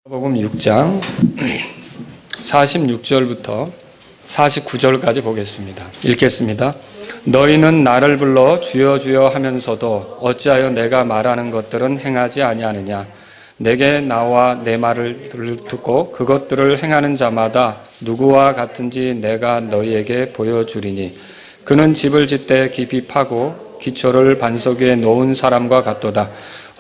복음 6장 46절부터 49절까지 보겠습니다. 읽겠습니다. 너희는 나를 불러 주여 주여 하면서도 어찌하여 내가 말하는 것들은 행하지 아니하느냐. 내게 나와 내 말을 듣고 그것들을 행하는 자마다 누구와 같은지 내가 너희에게 보여주리니 그는 집을 짓되 깊이 파고 기초를 반석 위에 놓은 사람과 같도다.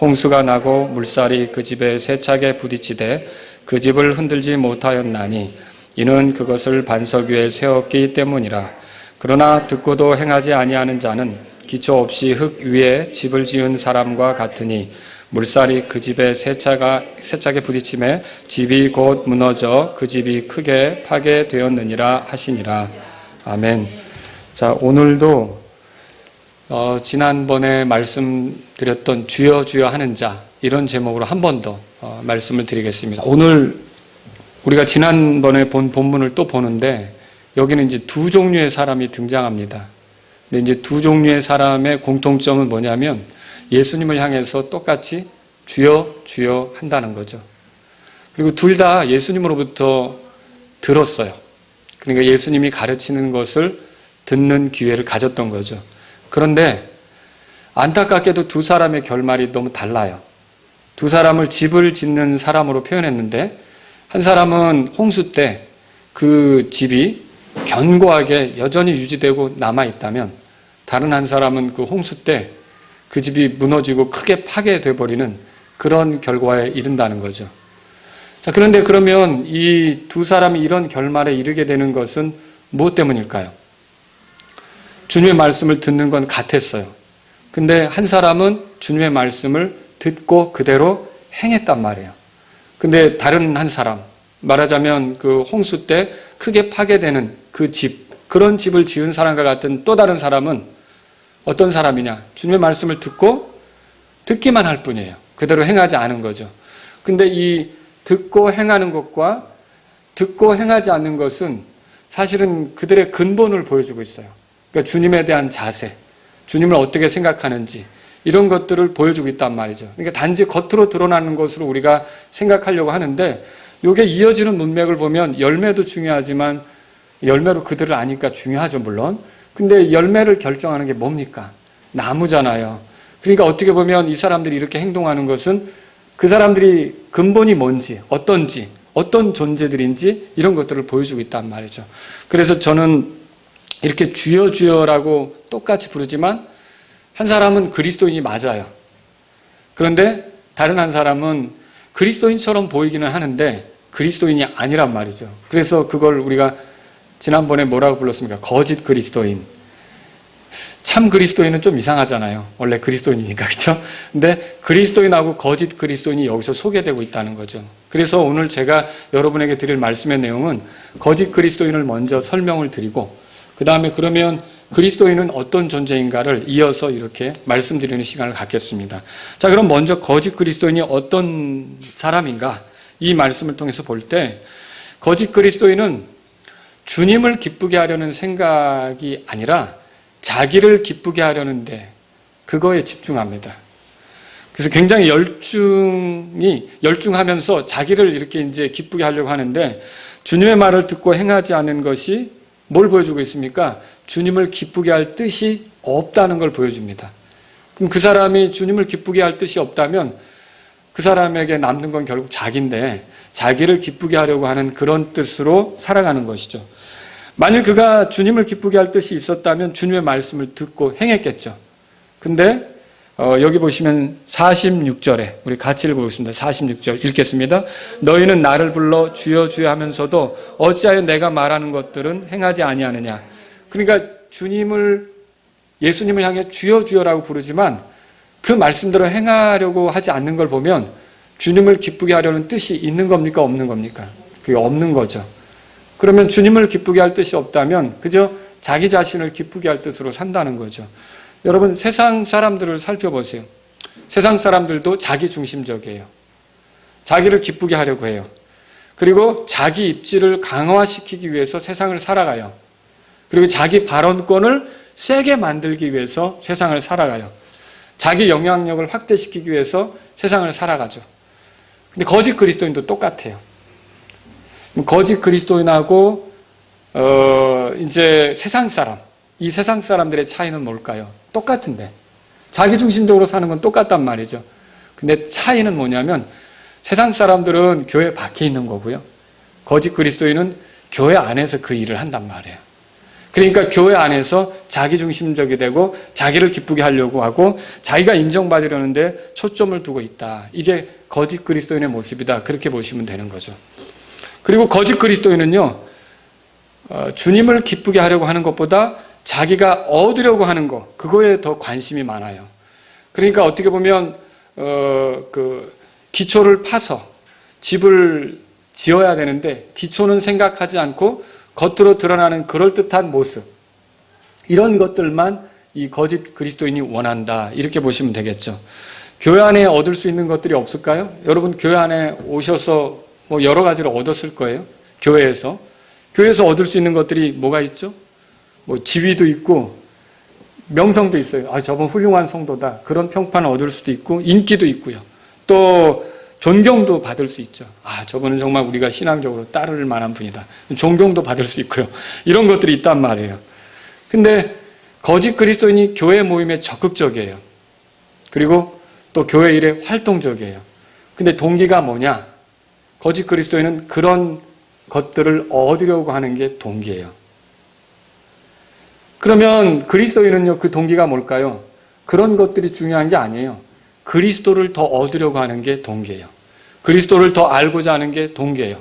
홍수가 나고 물살이 그 집에 세차게 부딪히되 그 집을 흔들지 못하였나니 이는 그것을 반석 위에 세웠기 때문이라. 그러나 듣고도 행하지 아니하는 자는 기초 없이 흙 위에 집을 지은 사람과 같으니 물살이 그 집에 세차게 부딪힘에 집이 곧 무너져 그 집이 크게 파괴되었느니라 하시니라. 아멘. 자, 오늘도 지난번에 말씀드렸던 주여 주여 하는 자, 이런 제목으로 한 번 더 말씀을 드리겠습니다. 오늘 우리가 지난번에 본 본문을 또 보는데 여기는 이제 두 종류의 사람이 등장합니다. 근데 이제 두 종류의 사람의 공통점은 뭐냐면 예수님을 향해서 똑같이 주여 주여 한다는 거죠. 그리고 둘 다 예수님으로부터 들었어요. 그러니까 예수님이 가르치는 것을 듣는 기회를 가졌던 거죠. 그런데 안타깝게도 두 사람의 결말이 너무 달라요. 두 사람을 집을 짓는 사람으로 표현했는데 한 사람은 홍수 때 그 집이 견고하게 여전히 유지되고 남아있다면 다른 한 사람은 그 홍수 때 그 집이 무너지고 크게 파괴돼 버리는 그런 결과에 이른다는 거죠. 자, 그런데 그러면 이 두 사람이 이런 결말에 이르게 되는 것은 무엇 때문일까요? 주님의 말씀을 듣는 건 같았어요. 근데 한 사람은 주님의 말씀을 듣고 그대로 행했단 말이에요. 근데 다른 한 사람, 말하자면 그 홍수 때 크게 파괴되는 그 집, 그런 집을 지은 사람과 같은 또 다른 사람은 어떤 사람이냐? 주님의 말씀을 듣기만 할 뿐이에요. 그대로 행하지 않은 거죠. 근데 이 듣고 행하는 것과 듣고 행하지 않는 것은 사실은 그들의 근본을 보여주고 있어요. 그러니까 주님에 대한 자세, 주님을 어떻게 생각하는지 이런 것들을 보여주고 있단 말이죠. 그러니까 단지 겉으로 드러나는 것으로 우리가 생각하려고 하는데 이게 이어지는 문맥을 보면 열매도 중요하지만 열매로 그들을 아니까 중요하죠, 물론. 근데 열매를 결정하는 게 뭡니까? 나무잖아요. 그러니까 어떻게 보면 이 사람들이 이렇게 행동하는 것은 그 사람들이 근본이 뭔지, 어떤지, 어떤 존재들인지 이런 것들을 보여주고 있단 말이죠. 그래서 저는 이렇게 주여 주여라고 똑같이 부르지만 한 사람은 그리스도인이 맞아요. 그런데 다른 한 사람은 그리스도인처럼 보이기는 하는데 그리스도인이 아니란 말이죠. 그래서 그걸 우리가 지난번에 뭐라고 불렀습니까? 거짓 그리스도인. 참 그리스도인은 좀 이상하잖아요. 원래 그리스도인이니까, 그렇죠? 근데 그리스도인하고 거짓 그리스도인이 여기서 소개되고 있다는 거죠. 그래서 오늘 제가 여러분에게 드릴 말씀의 내용은 거짓 그리스도인을 먼저 설명을 드리고 그 다음에 그러면 그리스도인은 어떤 존재인가를 이어서 이렇게 말씀드리는 시간을 갖겠습니다. 자, 그럼 먼저 거짓 그리스도인이 어떤 사람인가? 이 말씀을 통해서 볼 때 거짓 그리스도인은 주님을 기쁘게 하려는 생각이 아니라 자기를 기쁘게 하려는데 그거에 집중합니다. 그래서 굉장히 열중하면서 자기를 이렇게 이제 기쁘게 하려고 하는데 주님의 말을 듣고 행하지 않는 것이 뭘 보여주고 있습니까? 주님을 기쁘게 할 뜻이 없다는 걸 보여줍니다. 그럼 그 사람이 주님을 기쁘게 할 뜻이 없다면 그 사람에게 남는 건 결국 자기인데 자기를 기쁘게 하려고 하는 그런 뜻으로 살아가는 것이죠. 만일 그가 주님을 기쁘게 할 뜻이 있었다면 주님의 말씀을 듣고 행했겠죠. 근데 여기 보시면 46절에 우리 같이 읽어보겠습니다. 46절 읽겠습니다. 너희는 나를 불러 주여 주여 하면서도 어찌하여 내가 말하는 것들은 행하지 아니하느냐. 그러니까 예수님을 향해 주여 주여라고 부르지만 그 말씀대로 행하려고 하지 않는 걸 보면 주님을 기쁘게 하려는 뜻이 있는 겁니까? 없는 겁니까? 그게 없는 거죠. 그러면 주님을 기쁘게 할 뜻이 없다면 그저 자기 자신을 기쁘게 할 뜻으로 산다는 거죠. 여러분, 세상 사람들을 살펴보세요. 세상 사람들도 자기 중심적이에요. 자기를 기쁘게 하려고 해요. 그리고 자기 입지를 강화시키기 위해서 세상을 살아가요. 그리고 자기 발언권을 세게 만들기 위해서 세상을 살아가요. 자기 영향력을 확대시키기 위해서 세상을 살아가죠. 근데 거짓 그리스도인도 똑같아요. 거짓 그리스도인하고 이제 세상 사람, 이 세상 사람들의 차이는 뭘까요? 똑같은데 자기중심적으로 사는 건 똑같단 말이죠. 근데 차이는 뭐냐면 세상 사람들은 교회 밖에 있는 거고요. 거짓 그리스도인은 교회 안에서 그 일을 한단 말이에요. 그러니까 교회 안에서 자기중심적이 되고 자기를 기쁘게 하려고 하고 자기가 인정받으려는데 초점을 두고 있다. 이게 거짓 그리스도인의 모습이다. 그렇게 보시면 되는 거죠. 그리고 거짓 그리스도인은요, 주님을 기쁘게 하려고 하는 것보다 자기가 얻으려고 하는 것, 그거에 더 관심이 많아요. 그러니까 어떻게 보면 기초를 파서 집을 지어야 되는데 기초는 생각하지 않고 겉으로 드러나는 그럴듯한 모습, 이런 것들만 이 거짓 그리스도인이 원한다. 이렇게 보시면 되겠죠. 교회 안에 얻을 수 있는 것들이 없을까요? 여러분 교회 안에 오셔서 뭐 여러 가지를 얻었을 거예요. 교회에서 얻을 수 있는 것들이 뭐가 있죠? 뭐 지위도 있고 명성도 있어요. 아, 저분 훌륭한 성도다. 그런 평판을 얻을 수도 있고 인기도 있고요. 또 존경도 받을 수 있죠. 아, 저분은 정말 우리가 신앙적으로 따를 만한 분이다. 존경도 받을 수 있고요. 이런 것들이 있단 말이에요. 근데 거짓 그리스도인이 교회 모임에 적극적이에요. 그리고 또 교회 일에 활동적이에요. 근데 동기가 뭐냐? 거짓 그리스도인은 그런 것들을 얻으려고 하는 게 동기예요. 그러면 그리스도인은요, 그 동기가 뭘까요? 그런 것들이 중요한 게 아니에요. 그리스도를 더 얻으려고 하는 게 동기예요. 그리스도를 더 알고자 하는 게 동기예요.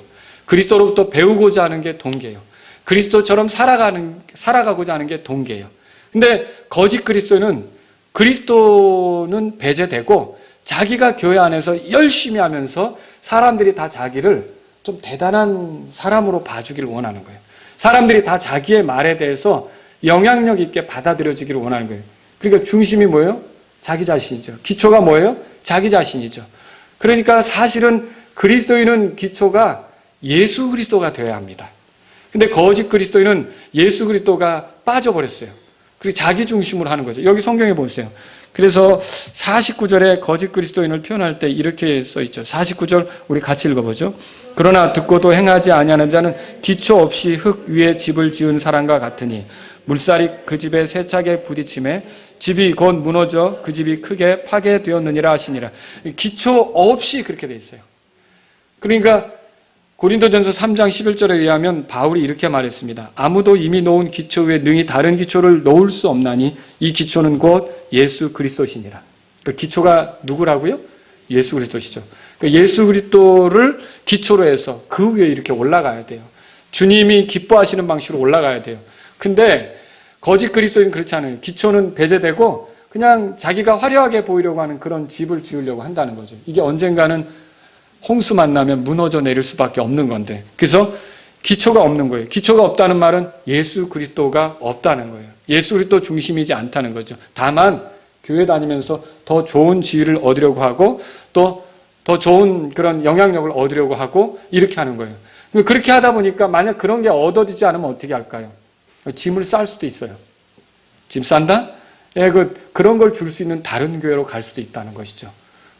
그리스도로부터 배우고자 하는 게 동기예요. 그리스도처럼 살아가고자 하는 게 동기예요. 근데 거짓 그리스도는 배제되고 자기가 교회 안에서 열심히 하면서 사람들이 다 자기를 좀 대단한 사람으로 봐주기를 원하는 거예요. 사람들이 다 자기의 말에 대해서 영향력 있게 받아들여지기를 원하는 거예요. 그러니까 중심이 뭐예요? 자기 자신이죠. 기초가 뭐예요? 자기 자신이죠. 그러니까 사실은 그리스도인은 기초가 예수 그리스도가 되어야 합니다. 근데 거짓 그리스도인은 예수 그리스도가 빠져버렸어요. 그리고 자기 중심으로 하는 거죠. 여기 성경에 보세요. 그래서 49절에 거짓 그리스도인을 표현할 때 이렇게 써있죠. 49절 우리 같이 읽어보죠. 그러나 듣고도 행하지 아니하는 자는 기초 없이 흙 위에 집을 지은 사람과 같으니 물살이 그 집에 세차게 부딪힘에 집이 곧 무너져 그 집이 크게 파괴되었느니라 하시니라. 기초 없이 그렇게 돼 있어요. 그러니까 고린도전서 3장 11절에 의하면 바울이 이렇게 말했습니다. 아무도 이미 놓은 기초 위에 능히 다른 기초를 놓을 수 없나니 이 기초는 곧 예수 그리스도시니라. 그 기초가 누구라고요? 예수 그리스도시죠. 그러니까 예수 그리스도를 기초로 해서 그 위에 이렇게 올라가야 돼요. 주님이 기뻐하시는 방식으로 올라가야 돼요. 근데 거짓 그리스도인은 그렇지 않아요. 기초는 배제되고 그냥 자기가 화려하게 보이려고 하는 그런 집을 지으려고 한다는 거죠. 이게 언젠가는 홍수 만나면 무너져 내릴 수밖에 없는 건데, 그래서 기초가 없는 거예요. 기초가 없다는 말은 예수 그리스도가 없다는 거예요. 예수 그리스도 중심이지 않다는 거죠. 다만 교회 다니면서 더 좋은 지위를 얻으려고 하고 또 더 좋은 그런 영향력을 얻으려고 하고 이렇게 하는 거예요. 그렇게 하다 보니까 만약 그런 게 얻어지지 않으면 어떻게 할까요? 짐을 쌀 수도 있어요. 짐 싼다? 예, 그런 걸 줄 수 있는 다른 교회로 갈 수도 있다는 것이죠.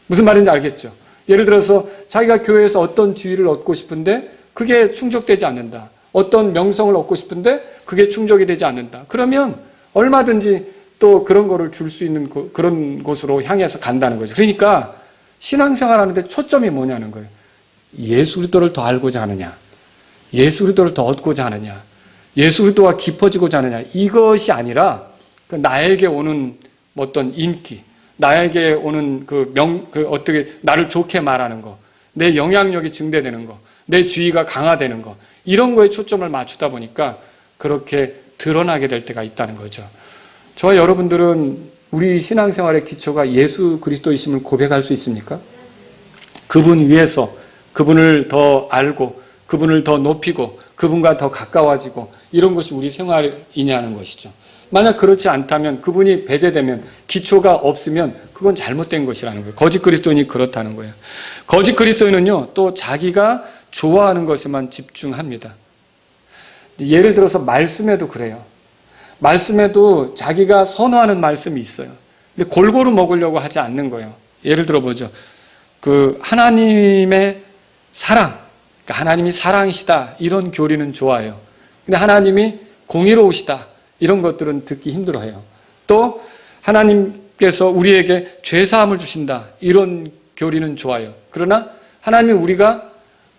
무슨 말인지 알겠죠? 예를 들어서 자기가 교회에서 어떤 지위를 얻고 싶은데 그게 충족되지 않는다. 어떤 명성을 얻고 싶은데 그게 충족이 되지 않는다. 그러면 얼마든지 또 그런 거를 줄 수 있는 그런 곳으로 향해서 간다는 거죠. 그러니까 신앙생활 하는데 초점이 뭐냐는 거예요. 예수 그리스도를 더 알고자 하느냐, 예수 그리스도를 더 얻고자 하느냐, 예수 그리스도가 깊어지고자 하느냐, 이것이 아니라 나에게 오는 어떤 인기, 나에게 오는 어떻게 나를 좋게 말하는 거, 내 영향력이 증대되는 거, 내 지위가 강화되는 거, 이런 거에 초점을 맞추다 보니까 그렇게 드러나게 될 때가 있다는 거죠. 저와 여러분들은 우리 신앙생활의 기초가 예수 그리스도이심을 고백할 수 있습니까? 그분 위에서 그분을 더 알고 그분을 더 높이고 그분과 더 가까워지고 이런 것이 우리 생활이냐는 것이죠. 만약 그렇지 않다면, 그분이 배제되면, 기초가 없으면 그건 잘못된 것이라는 거예요. 거짓 그리스도인이 그렇다는 거예요. 거짓 그리스도인은요, 또 자기가 좋아하는 것에만 집중합니다. 예를 들어서 말씀에도 그래요. 말씀에도 자기가 선호하는 말씀이 있어요. 근데 골고루 먹으려고 하지 않는 거예요. 예를 들어 보죠. 그 하나님의 사랑, 그러니까 하나님이 사랑이시다 이런 교리는 좋아요. 근데 하나님이 공의로우시다 이런 것들은 듣기 힘들어해요. 또 하나님께서 우리에게 죄사함을 주신다 이런 교리는 좋아요. 그러나 하나님이 우리가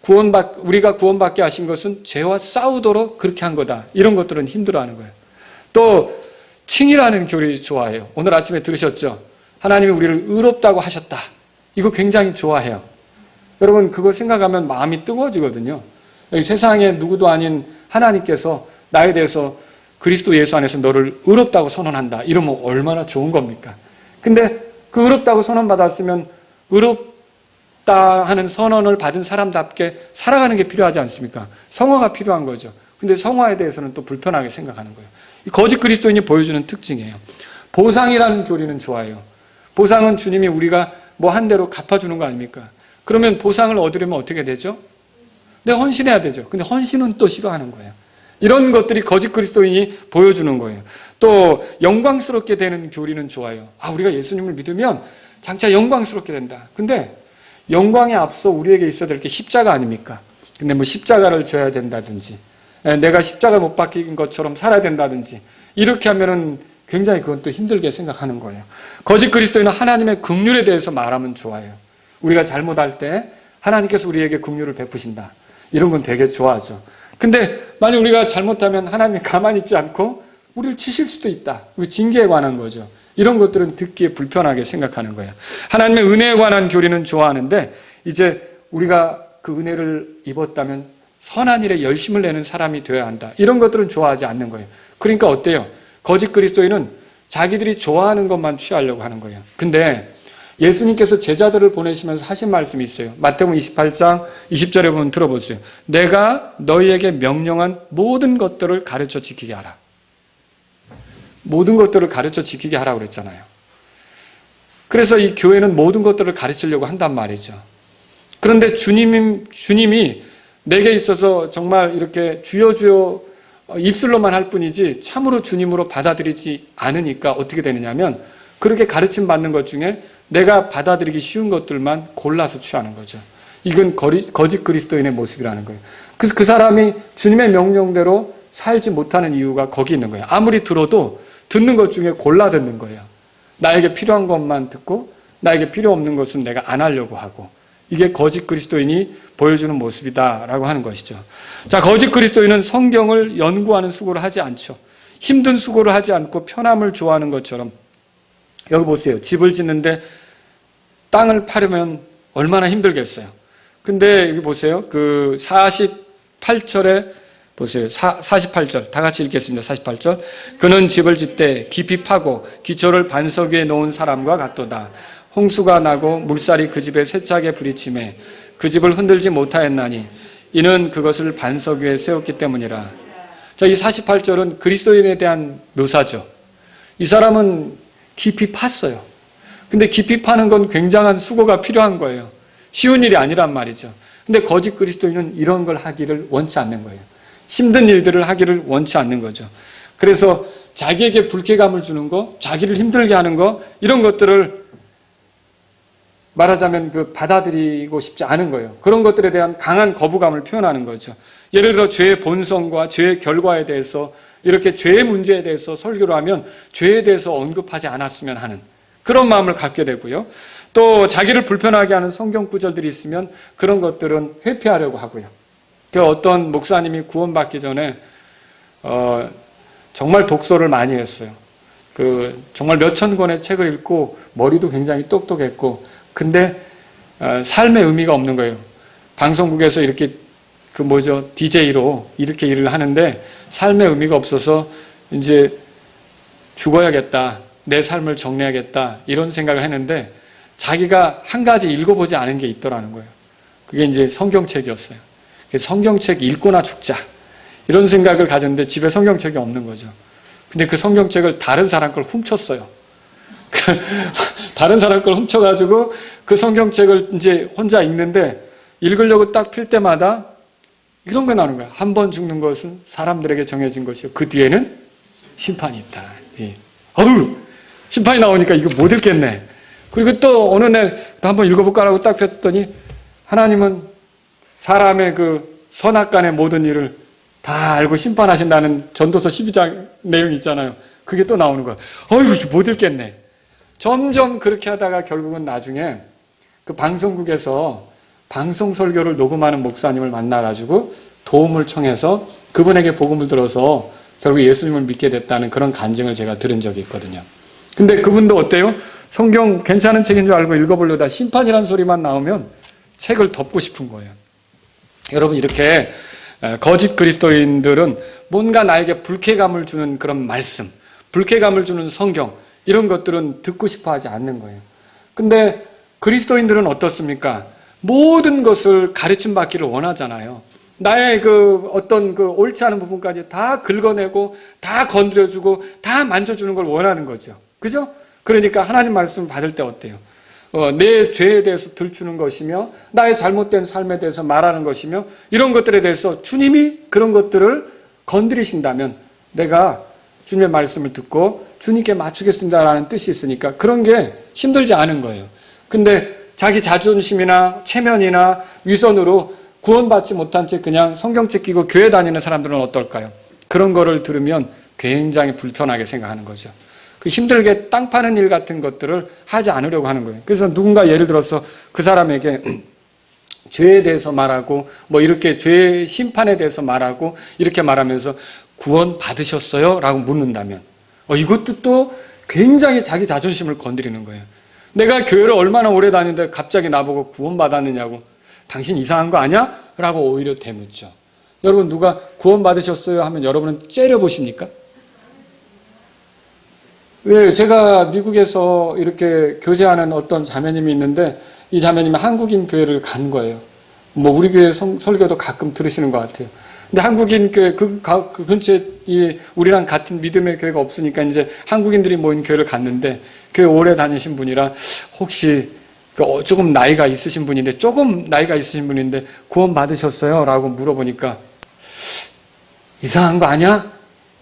구원받게 하신 것은 죄와 싸우도록 그렇게 한 거다 이런 것들은 힘들어하는 거예요. 또 칭의라는 교리 좋아해요. 오늘 아침에 들으셨죠? 하나님이 우리를 의롭다고 하셨다. 이거 굉장히 좋아해요. 여러분 그거 생각하면 마음이 뜨거워지거든요. 여기 세상에 누구도 아닌 하나님께서 나에 대해서 그리스도 예수 안에서 너를 의롭다고 선언한다. 이러면 얼마나 좋은 겁니까? 근데 그 의롭다고 선언받았으면 의롭다 하는 선언을 받은 사람답게 살아가는 게 필요하지 않습니까? 성화가 필요한 거죠. 근데 성화에 대해서는 또 불편하게 생각하는 거예요. 이 거짓 그리스도인이 보여주는 특징이에요. 보상이라는 교리는 좋아요. 보상은 주님이 우리가 뭐 한 대로 갚아주는 거 아닙니까? 그러면 보상을 얻으려면 어떻게 되죠? 내가 헌신해야 되죠. 근데 헌신은 또 싫어하는 거예요. 이런 것들이 거짓 그리스도인이 보여주는 거예요. 또 영광스럽게 되는 교리는 좋아요. 우리가 예수님을 믿으면 장차 영광스럽게 된다. 근데 영광에 앞서 우리에게 있어야 될 게 십자가 아닙니까? 근데 뭐 십자가를 져야 된다든지 내가 십자가를 못 박힌 것처럼 살아야 된다든지 이렇게 하면은 굉장히 그건 또 힘들게 생각하는 거예요. 거짓 그리스도인은 하나님의 긍휼에 대해서 말하면 좋아요. 우리가 잘못할 때 하나님께서 우리에게 긍휼을 베푸신다. 이런 건 되게 좋아하죠. 근데 만약 우리가 잘못하면 하나님이 가만히 있지 않고 우리를 치실 수도 있다. 징계에 관한 거죠. 이런 것들은 듣기에 불편하게 생각하는 거예요. 하나님의 은혜에 관한 교리는 좋아하는데 이제 우리가 그 은혜를 입었다면 선한 일에 열심을 내는 사람이 되어야 한다. 이런 것들은 좋아하지 않는 거예요. 그러니까 어때요? 거짓 그리스도인은 자기들이 좋아하는 것만 취하려고 하는 거예요. 근데 예수님께서 제자들을 보내시면서 하신 말씀이 있어요. 마태복음 28장 20절에 보면 들어보세요. 내가 너희에게 명령한 모든 것들을 가르쳐 지키게 하라. 모든 것들을 가르쳐 지키게 하라고 그랬잖아요. 그래서 이 교회는 모든 것들을 가르치려고 한단 말이죠. 그런데 주님이 내게 있어서 정말 이렇게 주여 주여 입술로만 할 뿐이지 참으로 주님으로 받아들이지 않으니까 어떻게 되느냐면 그렇게 가르침 받는 것 중에 내가 받아들이기 쉬운 것들만 골라서 취하는 거죠. 이건 거짓 그리스도인의 모습이라는 거예요. 그 사람이 주님의 명령대로 살지 못하는 이유가 거기 있는 거예요. 아무리 들어도 듣는 것 중에 골라 듣는 거예요. 나에게 필요한 것만 듣고 나에게 필요 없는 것은 내가 안 하려고 하고 이게 거짓 그리스도인이 보여주는 모습이다라고 하는 것이죠. 자, 거짓 그리스도인은 성경을 연구하는 수고를 하지 않죠. 힘든 수고를 하지 않고 편함을 좋아하는 것처럼 여기 보세요. 집을 짓는데 땅을 파려면 얼마나 힘들겠어요. 근데 여기 보세요. 그 48절에 보세요. 48절 다 같이 읽겠습니다. 48절 그는 집을 짓되 깊이 파고 기초를 반석 위에 놓은 사람과 같도다. 홍수가 나고 물살이 그 집에 세차게 부딪히매 그 집을 흔들지 못하였나니 이는 그것을 반석 위에 세웠기 때문이라. 자, 이 48절은 그리스도인에 대한 묘사죠. 이 사람은 깊이 팠어요. 근데 깊이 파는 건 굉장한 수고가 필요한 거예요. 쉬운 일이 아니란 말이죠. 근데 거짓 그리스도인은 이런 걸 하기를 원치 않는 거예요. 힘든 일들을 하기를 원치 않는 거죠. 그래서 자기에게 불쾌감을 주는 거, 자기를 힘들게 하는 거, 이런 것들을 말하자면 받아들이고 싶지 않은 거예요. 그런 것들에 대한 강한 거부감을 표현하는 거죠. 예를 들어 죄의 본성과 죄의 결과에 대해서 이렇게 죄의 문제에 대해서 설교를 하면 죄에 대해서 언급하지 않았으면 하는 그런 마음을 갖게 되고요. 또 자기를 불편하게 하는 성경 구절들이 있으면 그런 것들은 회피하려고 하고요. 어떤 목사님이 구원받기 전에 정말 독서를 많이 했어요. 정말 몇천 권의 책을 읽고 머리도 굉장히 똑똑했고 근데 삶의 의미가 없는 거예요. 방송국에서 이렇게 DJ로 이렇게 일을 하는데 삶의 의미가 없어서 이제 죽어야겠다. 내 삶을 정리하겠다. 이런 생각을 했는데 자기가 한 가지 읽어보지 않은 게 있더라는 거예요. 그게 이제 성경책이었어요. 성경책 읽고나 죽자. 이런 생각을 가졌는데 집에 성경책이 없는 거죠. 근데 그 성경책을 다른 사람 걸 훔쳤어요. 다른 사람 걸 훔쳐가지고 그 성경책을 이제 혼자 읽는데 읽으려고 딱 필 때마다 이런 거 나오는 거야. 한 번 죽는 것은 사람들에게 정해진 것이요. 그 뒤에는 심판이 있다. 어우! 심판이 나오니까 이거 못 읽겠네. 그리고 또 어느 날 한번 읽어볼까라고 딱 폈더니 하나님은 사람의 그 선악간의 모든 일을 다 알고 심판하신다는 전도서 12장 내용이 있잖아요. 그게 또 나오는 거야. 어이구, 못 읽겠네. 점점 그렇게 하다가 결국은 나중에 그 방송국에서 방송 설교를 녹음하는 목사님을 만나가지고 도움을 청해서 그분에게 복음을 들어서 결국 예수님을 믿게 됐다는 그런 간증을 제가 들은 적이 있거든요. 근데 그분도 어때요? 성경 괜찮은 책인 줄 알고 읽어보려다 심판이라는 소리만 나오면 책을 덮고 싶은 거예요. 여러분, 이렇게 거짓 그리스도인들은 뭔가 나에게 불쾌감을 주는 그런 말씀, 불쾌감을 주는 성경, 이런 것들은 듣고 싶어 하지 않는 거예요. 근데 그리스도인들은 어떻습니까? 모든 것을 가르침 받기를 원하잖아요. 나의 그 어떤 그 옳지 않은 부분까지 다 긁어내고 다 건드려주고 다 만져주는 걸 원하는 거죠. 그죠? 그러니까 하나님 말씀을 받을 때 어때요? 내 죄에 대해서 들추는 것이며 나의 잘못된 삶에 대해서 말하는 것이며 이런 것들에 대해서 주님이 그런 것들을 건드리신다면 내가 주님의 말씀을 듣고 주님께 맞추겠습니다라는 뜻이 있으니까 그런 게 힘들지 않은 거예요. 근데 자기 자존심이나 체면이나 위선으로 구원받지 못한 채 그냥 성경책 끼고 교회 다니는 사람들은 어떨까요? 그런 거를 들으면 굉장히 불편하게 생각하는 거죠. 그 힘들게 땅 파는 일 같은 것들을 하지 않으려고 하는 거예요. 그래서 누군가 예를 들어서 그 사람에게 죄에 대해서 말하고 뭐 이렇게 죄의 심판에 대해서 말하고 이렇게 말하면서 구원 받으셨어요? 라고 묻는다면 이것도 또 굉장히 자기 자존심을 건드리는 거예요. 내가 교회를 얼마나 오래 다니는데 갑자기 나보고 구원 받았느냐고 당신 이상한 거 아니야? 라고 오히려 대묻죠. 여러분, 누가 구원 받으셨어요? 하면 여러분은 째려보십니까? 왜 제가 미국에서 이렇게 교제하는 어떤 자매님이 있는데 이 자매님이 한국인 교회를 간 거예요. 뭐 우리 교회 설교도 가끔 들으시는 것 같아요. 근데 한국인 교회 그 근처에 우리랑 같은 믿음의 교회가 없으니까 이제 한국인들이 모인 교회를 갔는데 교회 오래 다니신 분이라 혹시 조금 나이가 있으신 분인데 구원 받으셨어요? 라고 물어보니까 이상한 거 아니야?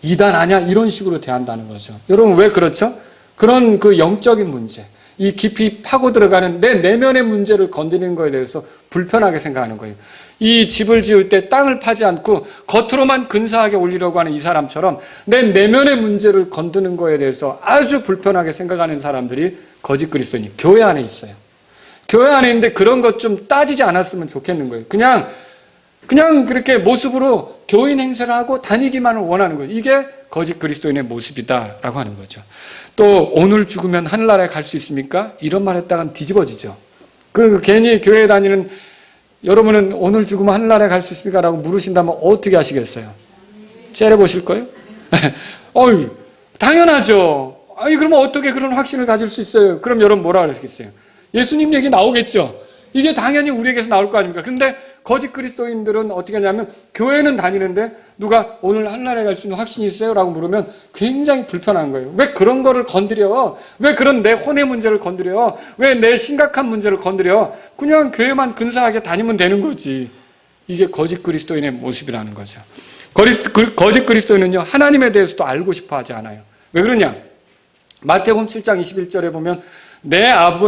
이단 아니야? 이런 식으로 대한다는 거죠. 여러분, 왜 그렇죠? 그런 그 영적인 문제, 이 깊이 파고 들어가는 내 내면의 문제를 건드리는 거에 대해서 불편하게 생각하는 거예요. 이 집을 지을 때 땅을 파지 않고 겉으로만 근사하게 올리려고 하는 이 사람처럼 내 내면의 문제를 건드는 거에 대해서 아주 불편하게 생각하는 사람들이 거짓 그리스도인이 교회 안에 있어요. 교회 안에 있는데 그런 것 좀 따지지 않았으면 좋겠는 거예요. 그냥 그렇게 모습으로 교인 행세를 하고 다니기만을 원하는 거예요. 이게 거짓 그리스도인의 모습이다라고 하는 거죠. 또 오늘 죽으면 하늘나라에 갈 수 있습니까? 이런 말 했다간 뒤집어지죠. 괜히 교회에 다니는 여러분은 오늘 죽으면 하늘나라에 갈 수 있습니까? 라고 물으신다면 어떻게 하시겠어요? 째려보실 거예요? 당연하죠. 그러면 어떻게 그런 확신을 가질 수 있어요? 그럼 여러분 뭐라 그러시겠어요? 예수님 얘기 나오겠죠? 이게 당연히 우리에게서 나올 거 아닙니까? 근데 거짓 그리스도인들은 어떻게 하냐면 교회는 다니는데 누가 오늘 하늘나라에 갈 수 있는 확신이 있어요? 라고 물으면 굉장히 불편한 거예요. 왜 그런 거를 건드려? 왜 그런 내 혼의 문제를 건드려? 왜 내 심각한 문제를 건드려? 그냥 교회만 근사하게 다니면 되는 거지. 이게 거짓 그리스도인의 모습이라는 거죠. 거짓 그리스도인은요, 하나님에 대해서도 알고 싶어 하지 않아요. 왜 그러냐? 마태복음 7장 21절에 보면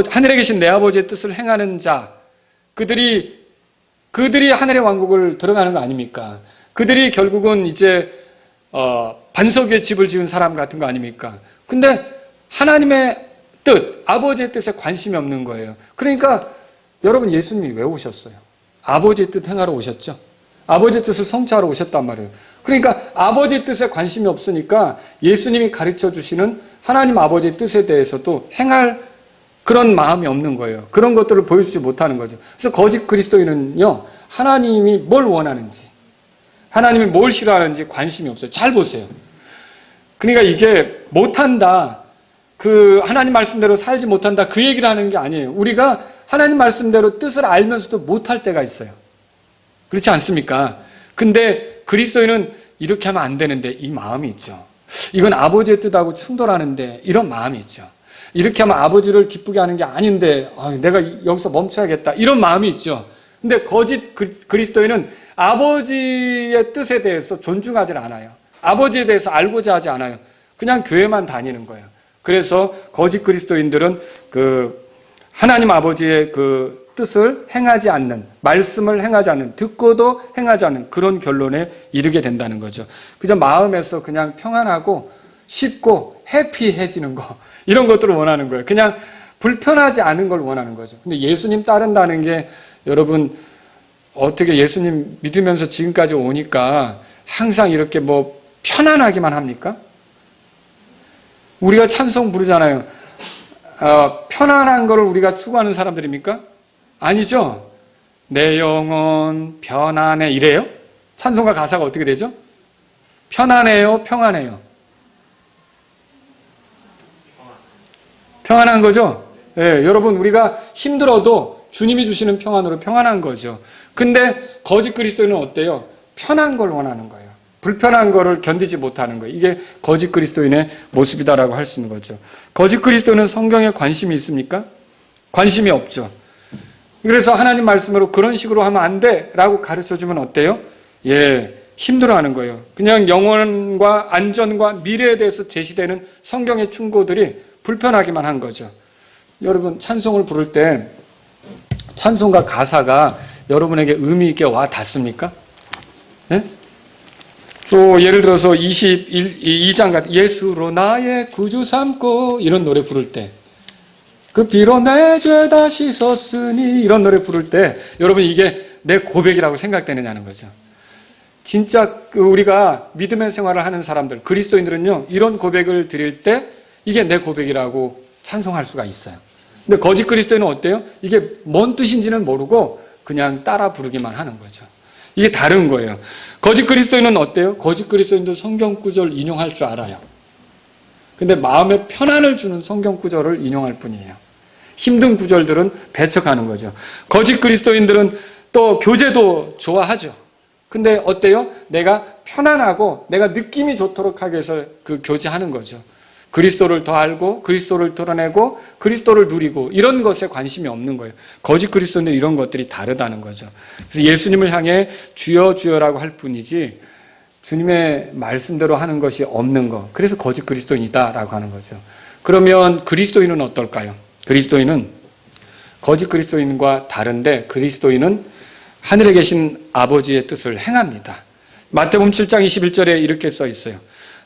하늘에 계신 내 아버지의 뜻을 행하는 자, 그들이 하늘의 왕국을 들어가는 거 아닙니까? 그들이 결국은 이제 반석 위에 집을 지은 사람 같은 거 아닙니까? 근데 하나님의 뜻, 아버지의 뜻에 관심이 없는 거예요. 그러니까 여러분, 예수님이 왜 오셨어요? 아버지의 뜻 행하러 오셨죠? 아버지의 뜻을 성취하러 오셨단 말이에요. 그러니까 아버지의 뜻에 관심이 없으니까 예수님이 가르쳐 주시는 하나님 아버지의 뜻에 대해서도 행할 그런 마음이 없는 거예요. 그런 것들을 보여주지 못하는 거죠. 그래서 거짓 그리스도인은요, 하나님이 뭘 원하는지, 하나님이 뭘 싫어하는지 관심이 없어요. 잘 보세요. 그러니까 이게 못한다, 하나님 말씀대로 살지 못한다, 그 얘기를 하는 게 아니에요. 우리가 하나님 말씀대로 뜻을 알면서도 못할 때가 있어요. 그렇지 않습니까? 근데 그리스도인은 이렇게 하면 안 되는데 이 마음이 있죠. 이건 아버지의 뜻하고 충돌하는데 이런 마음이 있죠. 이렇게 하면 아버지를 기쁘게 하는 게 아닌데 내가 여기서 멈춰야겠다, 이런 마음이 있죠. 근데 거짓 그리스도인은 아버지의 뜻에 대해서 존중하지 않아요. 아버지에 대해서 알고자 하지 않아요. 그냥 교회만 다니는 거예요. 그래서 거짓 그리스도인들은 하나님 아버지의 그 뜻을 행하지 않는, 말씀을 행하지 않는, 듣고도 행하지 않는 그런 결론에 이르게 된다는 거죠. 그저 마음에서 그냥 평안하고 쉽고 해피해지는 거, 이런 것들을 원하는 거예요. 그냥 불편하지 않은 걸 원하는 거죠. 근데 예수님 따른다는 게 여러분 어떻게 예수님 믿으면서 지금까지 오니까 항상 이렇게 뭐 편안하기만 합니까? 우리가 찬송 부르잖아요. 편안한 거를 우리가 추구하는 사람들입니까? 아니죠. 내 영혼 편안해 이래요? 찬송가 가사가 어떻게 되죠? 편안해요, 평안해요? 평안한 거죠? 예, 여러분 우리가 힘들어도 주님이 주시는 평안으로 평안한 거죠. 근데 거짓 그리스도인은 어때요? 편한 걸 원하는 거예요. 불편한 거를 견디지 못하는 거예요. 이게 거짓 그리스도인의 모습이다라고 할 수 있는 거죠. 거짓 그리스도인은 성경에 관심이 있습니까? 관심이 없죠. 그래서 하나님 말씀으로 그런 식으로 하면 안 돼라고 가르쳐주면 어때요? 예, 힘들어하는 거예요. 그냥 영혼과 안전과 미래에 대해서 제시되는 성경의 충고들이 불편하기만 한 거죠. 여러분 찬송을 부를 때 찬송가 가사가 여러분에게 의미 있게 와 닿습니까? 예? 또 예를 들어서 22장 같은 예수로 나의 구주 삼고 이런 노래 부를 때 그 비로 내 죄 다 씻었으니 이런 노래 부를 때 여러분 이게 내 고백이라고 생각되느냐는 거죠. 진짜 우리가 믿음의 생활을 하는 사람들 그리스도인들은요 이런 고백을 드릴 때 이게 내 고백이라고 찬송할 수가 있어요. 근데 거짓 그리스도인은 어때요? 이게 뭔 뜻인지는 모르고 그냥 따라 부르기만 하는 거죠. 이게 다른 거예요. 거짓 그리스도인은 어때요? 거짓 그리스도인도 성경 구절 인용할 줄 알아요. 근데 마음에 편안을 주는 성경 구절을 인용할 뿐이에요. 힘든 구절들은 배척하는 거죠. 거짓 그리스도인들은 또 교제도 좋아하죠. 근데 어때요? 내가 편안하고 내가 느낌이 좋도록 하기 위해서 그 교제하는 거죠. 그리스도를 더 알고 그리스도를 드러내고 그리스도를 누리고 이런 것에 관심이 없는 거예요. 거짓 그리스도인들 이런 것들이 다르다는 거죠. 그래서 예수님을 향해 주여 주여라고 할 뿐이지 주님의 말씀대로 하는 것이 없는 거. 그래서 거짓 그리스도인이다라고 하는 거죠. 그러면 그리스도인은 어떨까요? 그리스도인은 거짓 그리스도인과 다른데 그리스도인은 하늘에 계신 아버지의 뜻을 행합니다. 마태복음 7장 21절에 이렇게 써 있어요.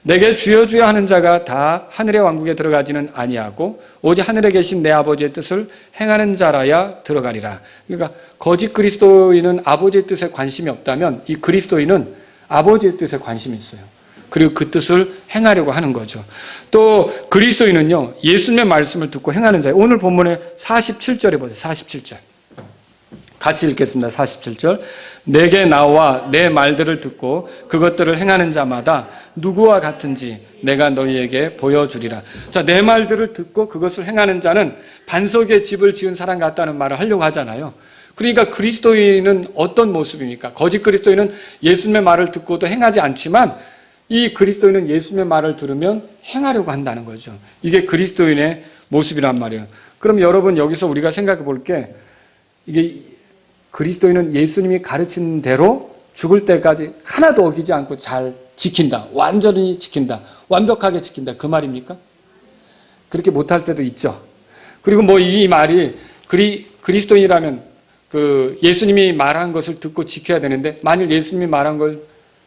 내게 주여 주여 하는 자가 다 하늘의 왕국에 들어가지는 아니하고 오직 하늘에 계신 내 아버지의 뜻을 행하는 자라야 들어가리라. 그러니까 거짓 그리스도인은 아버지의 뜻에 관심이 없다면 이 그리스도인은 아버지의 뜻에 관심이 있어요. 그리고 그 뜻을 행하려고 하는 거죠. 또 그리스도인은요 예수님의 말씀을 듣고 행하는 자예요. 오늘 본문의 47절에 보세요. 47절 같이 읽겠습니다. 47절 내게 나와 내 말들을 듣고 그것들을 행하는 자마다 누구와 같은지 내가 너희에게 보여주리라. 자, 내 말들을 듣고 그것을 행하는 자는 반석에 집을 지은 사람 같다는 말을 하려고 하잖아요. 그러니까 그리스도인은 어떤 모습입니까? 거짓 그리스도인은 예수님의 말을 듣고도 행하지 않지만 이 그리스도인은 예수님의 말을 들으면 행하려고 한다는 거죠. 이게 그리스도인의 모습이란 말이에요. 그럼 여러분 여기서 우리가 생각해 볼 게 이게 그리스도인은 예수님이 가르친 대로 죽을 때까지 하나도 어기지 않고 잘 지킨다. 완전히 지킨다. 완벽하게 지킨다. 그 말입니까? 그렇게 못할 때도 있죠. 그리고 뭐 이 말이 그리스도인이라면 그 예수님이 말한 것을 듣고 지켜야 되는데 만일 예수님이 말한 걸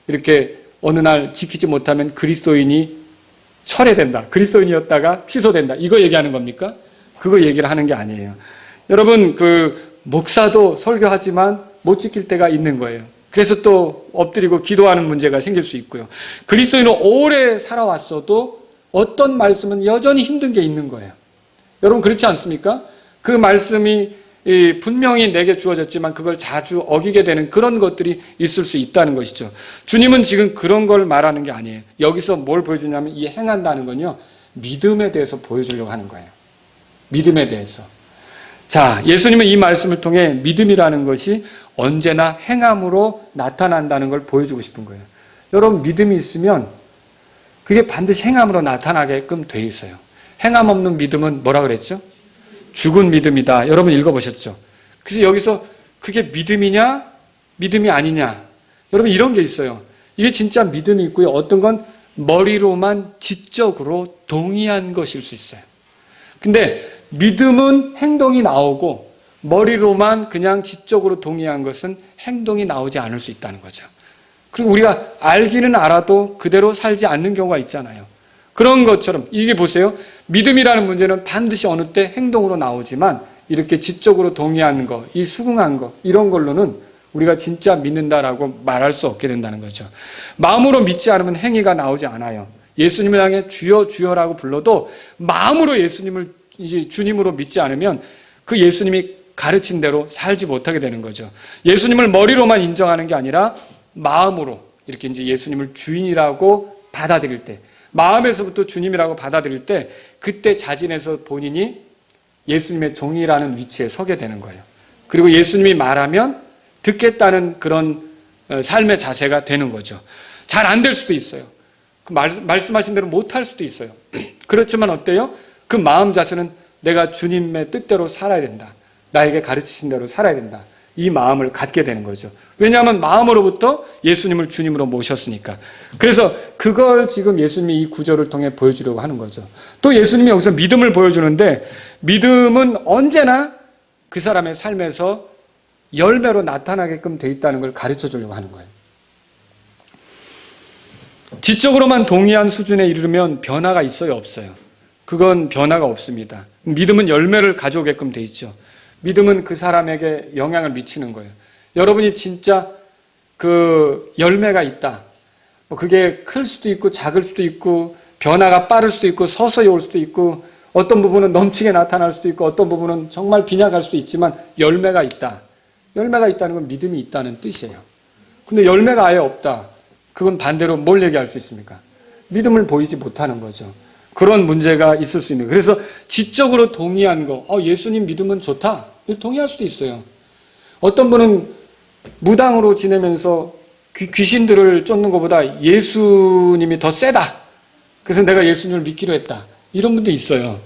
이렇게 어느 날 지키지 못하면 그리스도인이 철회된다. 그리스도인이었다가 취소된다. 이거 얘기하는 겁니까? 그거 얘기를 하는 게 아니에요. 여러분 그 목사도 설교하지만 못 지킬 때가 있는 거예요. 그래서 또 엎드리고 기도하는 문제가 생길 수 있고요. 그리스도인은 오래 살아왔어도 어떤 말씀은 여전히 힘든 게 있는 거예요. 여러분 그렇지 않습니까? 그 말씀이 분명히 내게 주어졌지만 그걸 자주 어기게 되는 그런 것들이 있을 수 있다는 것이죠. 주님은 지금 그런 걸 말하는 게 아니에요. 여기서 뭘 보여주냐면 이 행한다는 건요. 믿음에 대해서 보여주려고 하는 거예요. 믿음에 대해서. 자, 예수님은 이 말씀을 통해 믿음이라는 것이 언제나 행함으로 나타난다는 걸 보여주고 싶은 거예요. 여러분 믿음이 있으면 그게 반드시 행함으로 나타나게끔 돼 있어요. 행함 없는 믿음은 뭐라 그랬죠? 죽은 믿음이다. 여러분 읽어보셨죠? 그래서 여기서 그게 믿음이냐 믿음이 아니냐 여러분 이런 게 있어요. 이게 진짜 믿음이 있고요. 어떤 건 머리로만 지적으로 동의한 것일 수 있어요. 근데 믿음은 행동이 나오고 머리로만 그냥 지적으로 동의한 것은 행동이 나오지 않을 수 있다는 거죠. 그리고 우리가 알기는 알아도 그대로 살지 않는 경우가 있잖아요. 그런 것처럼 이게 보세요. 믿음이라는 문제는 반드시 어느 때 행동으로 나오지만 이렇게 지적으로 동의한 거, 이 수긍한 거 이런 걸로는 우리가 진짜 믿는다라고 말할 수 없게 된다는 거죠. 마음으로 믿지 않으면 행위가 나오지 않아요. 예수님을 향해 주여 주여라고 불러도 마음으로 예수님을 이제 주님으로 믿지 않으면 그 예수님이 가르친 대로 살지 못하게 되는 거죠. 예수님을 머리로만 인정하는 게 아니라 마음으로 이렇게 이제 예수님을 주인이라고 받아들일 때, 마음에서부터 주님이라고 받아들일 때 그때 자진해서 본인이 예수님의 종이라는 위치에 서게 되는 거예요. 그리고 예수님이 말하면 듣겠다는 그런 삶의 자세가 되는 거죠. 잘 안 될 수도 있어요. 말씀하신 대로 못할 수도 있어요. 그렇지만 어때요? 그 마음 자세는 내가 주님의 뜻대로 살아야 된다. 나에게 가르치신 대로 살아야 된다. 이 마음을 갖게 되는 거죠. 왜냐하면 마음으로부터 예수님을 주님으로 모셨으니까. 그래서 그걸 지금 예수님이 이 구절을 통해 보여주려고 하는 거죠. 또 예수님이 여기서 믿음을 보여주는데 믿음은 언제나 그 사람의 삶에서 열매로 나타나게끔 돼 있다는 걸 가르쳐 주려고 하는 거예요. 지적으로만 동의한 수준에 이르면 변화가 있어요, 없어요? 그건 변화가 없습니다. 믿음은 열매를 가져오게끔 돼 있죠. 믿음은 그 사람에게 영향을 미치는 거예요. 여러분이 진짜 그 열매가 있다. 뭐 그게 클 수도 있고 작을 수도 있고 변화가 빠를 수도 있고 서서히 올 수도 있고 어떤 부분은 넘치게 나타날 수도 있고 어떤 부분은 정말 빈약할 수도 있지만 열매가 있다. 열매가 있다는 건 믿음이 있다는 뜻이에요. 근데 열매가 아예 없다. 그건 반대로 뭘 얘기할 수 있습니까? 믿음을 보이지 못하는 거죠. 그런 문제가 있을 수 있는 거예요. 그래서 지적으로 동의한 거, 예수님 믿으면 좋다. 동의할 수도 있어요. 어떤 분은 무당으로 지내면서 귀신들을 쫓는 것보다 예수님이 더 세다. 그래서 내가 예수님을 믿기로 했다. 이런 분도 있어요.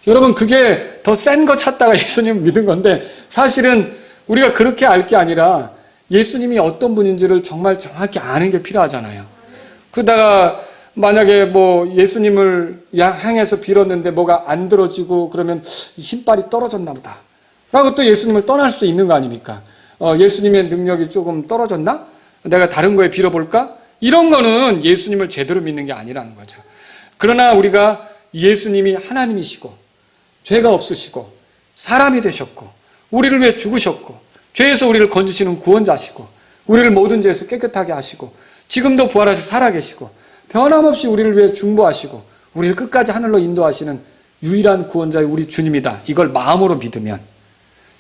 여러분 그게 더 센 거 찾다가 예수님을 믿은 건데 사실은 우리가 그렇게 알 게 아니라 예수님이 어떤 분인지를 정말 정확히 아는 게 필요하잖아요. 그러다가 만약에 뭐 예수님을 향해서 빌었는데 뭐가 안 들어지고 그러면 힘빨이 떨어졌나 보다. 라고 또 예수님을 떠날 수 있는 거 아닙니까? 예수님의 능력이 조금 떨어졌나? 내가 다른 거에 빌어볼까? 이런 거는 예수님을 제대로 믿는 게 아니라는 거죠. 그러나 우리가 예수님이 하나님이시고 죄가 없으시고 사람이 되셨고 우리를 위해 죽으셨고 죄에서 우리를 건지시는 구원자시고 우리를 모든 죄에서 깨끗하게 하시고 지금도 부활하셔 살아계시고 변함없이 우리를 위해 중보하시고 우리를 끝까지 하늘로 인도하시는 유일한 구원자의 우리 주님이다. 이걸 마음으로 믿으면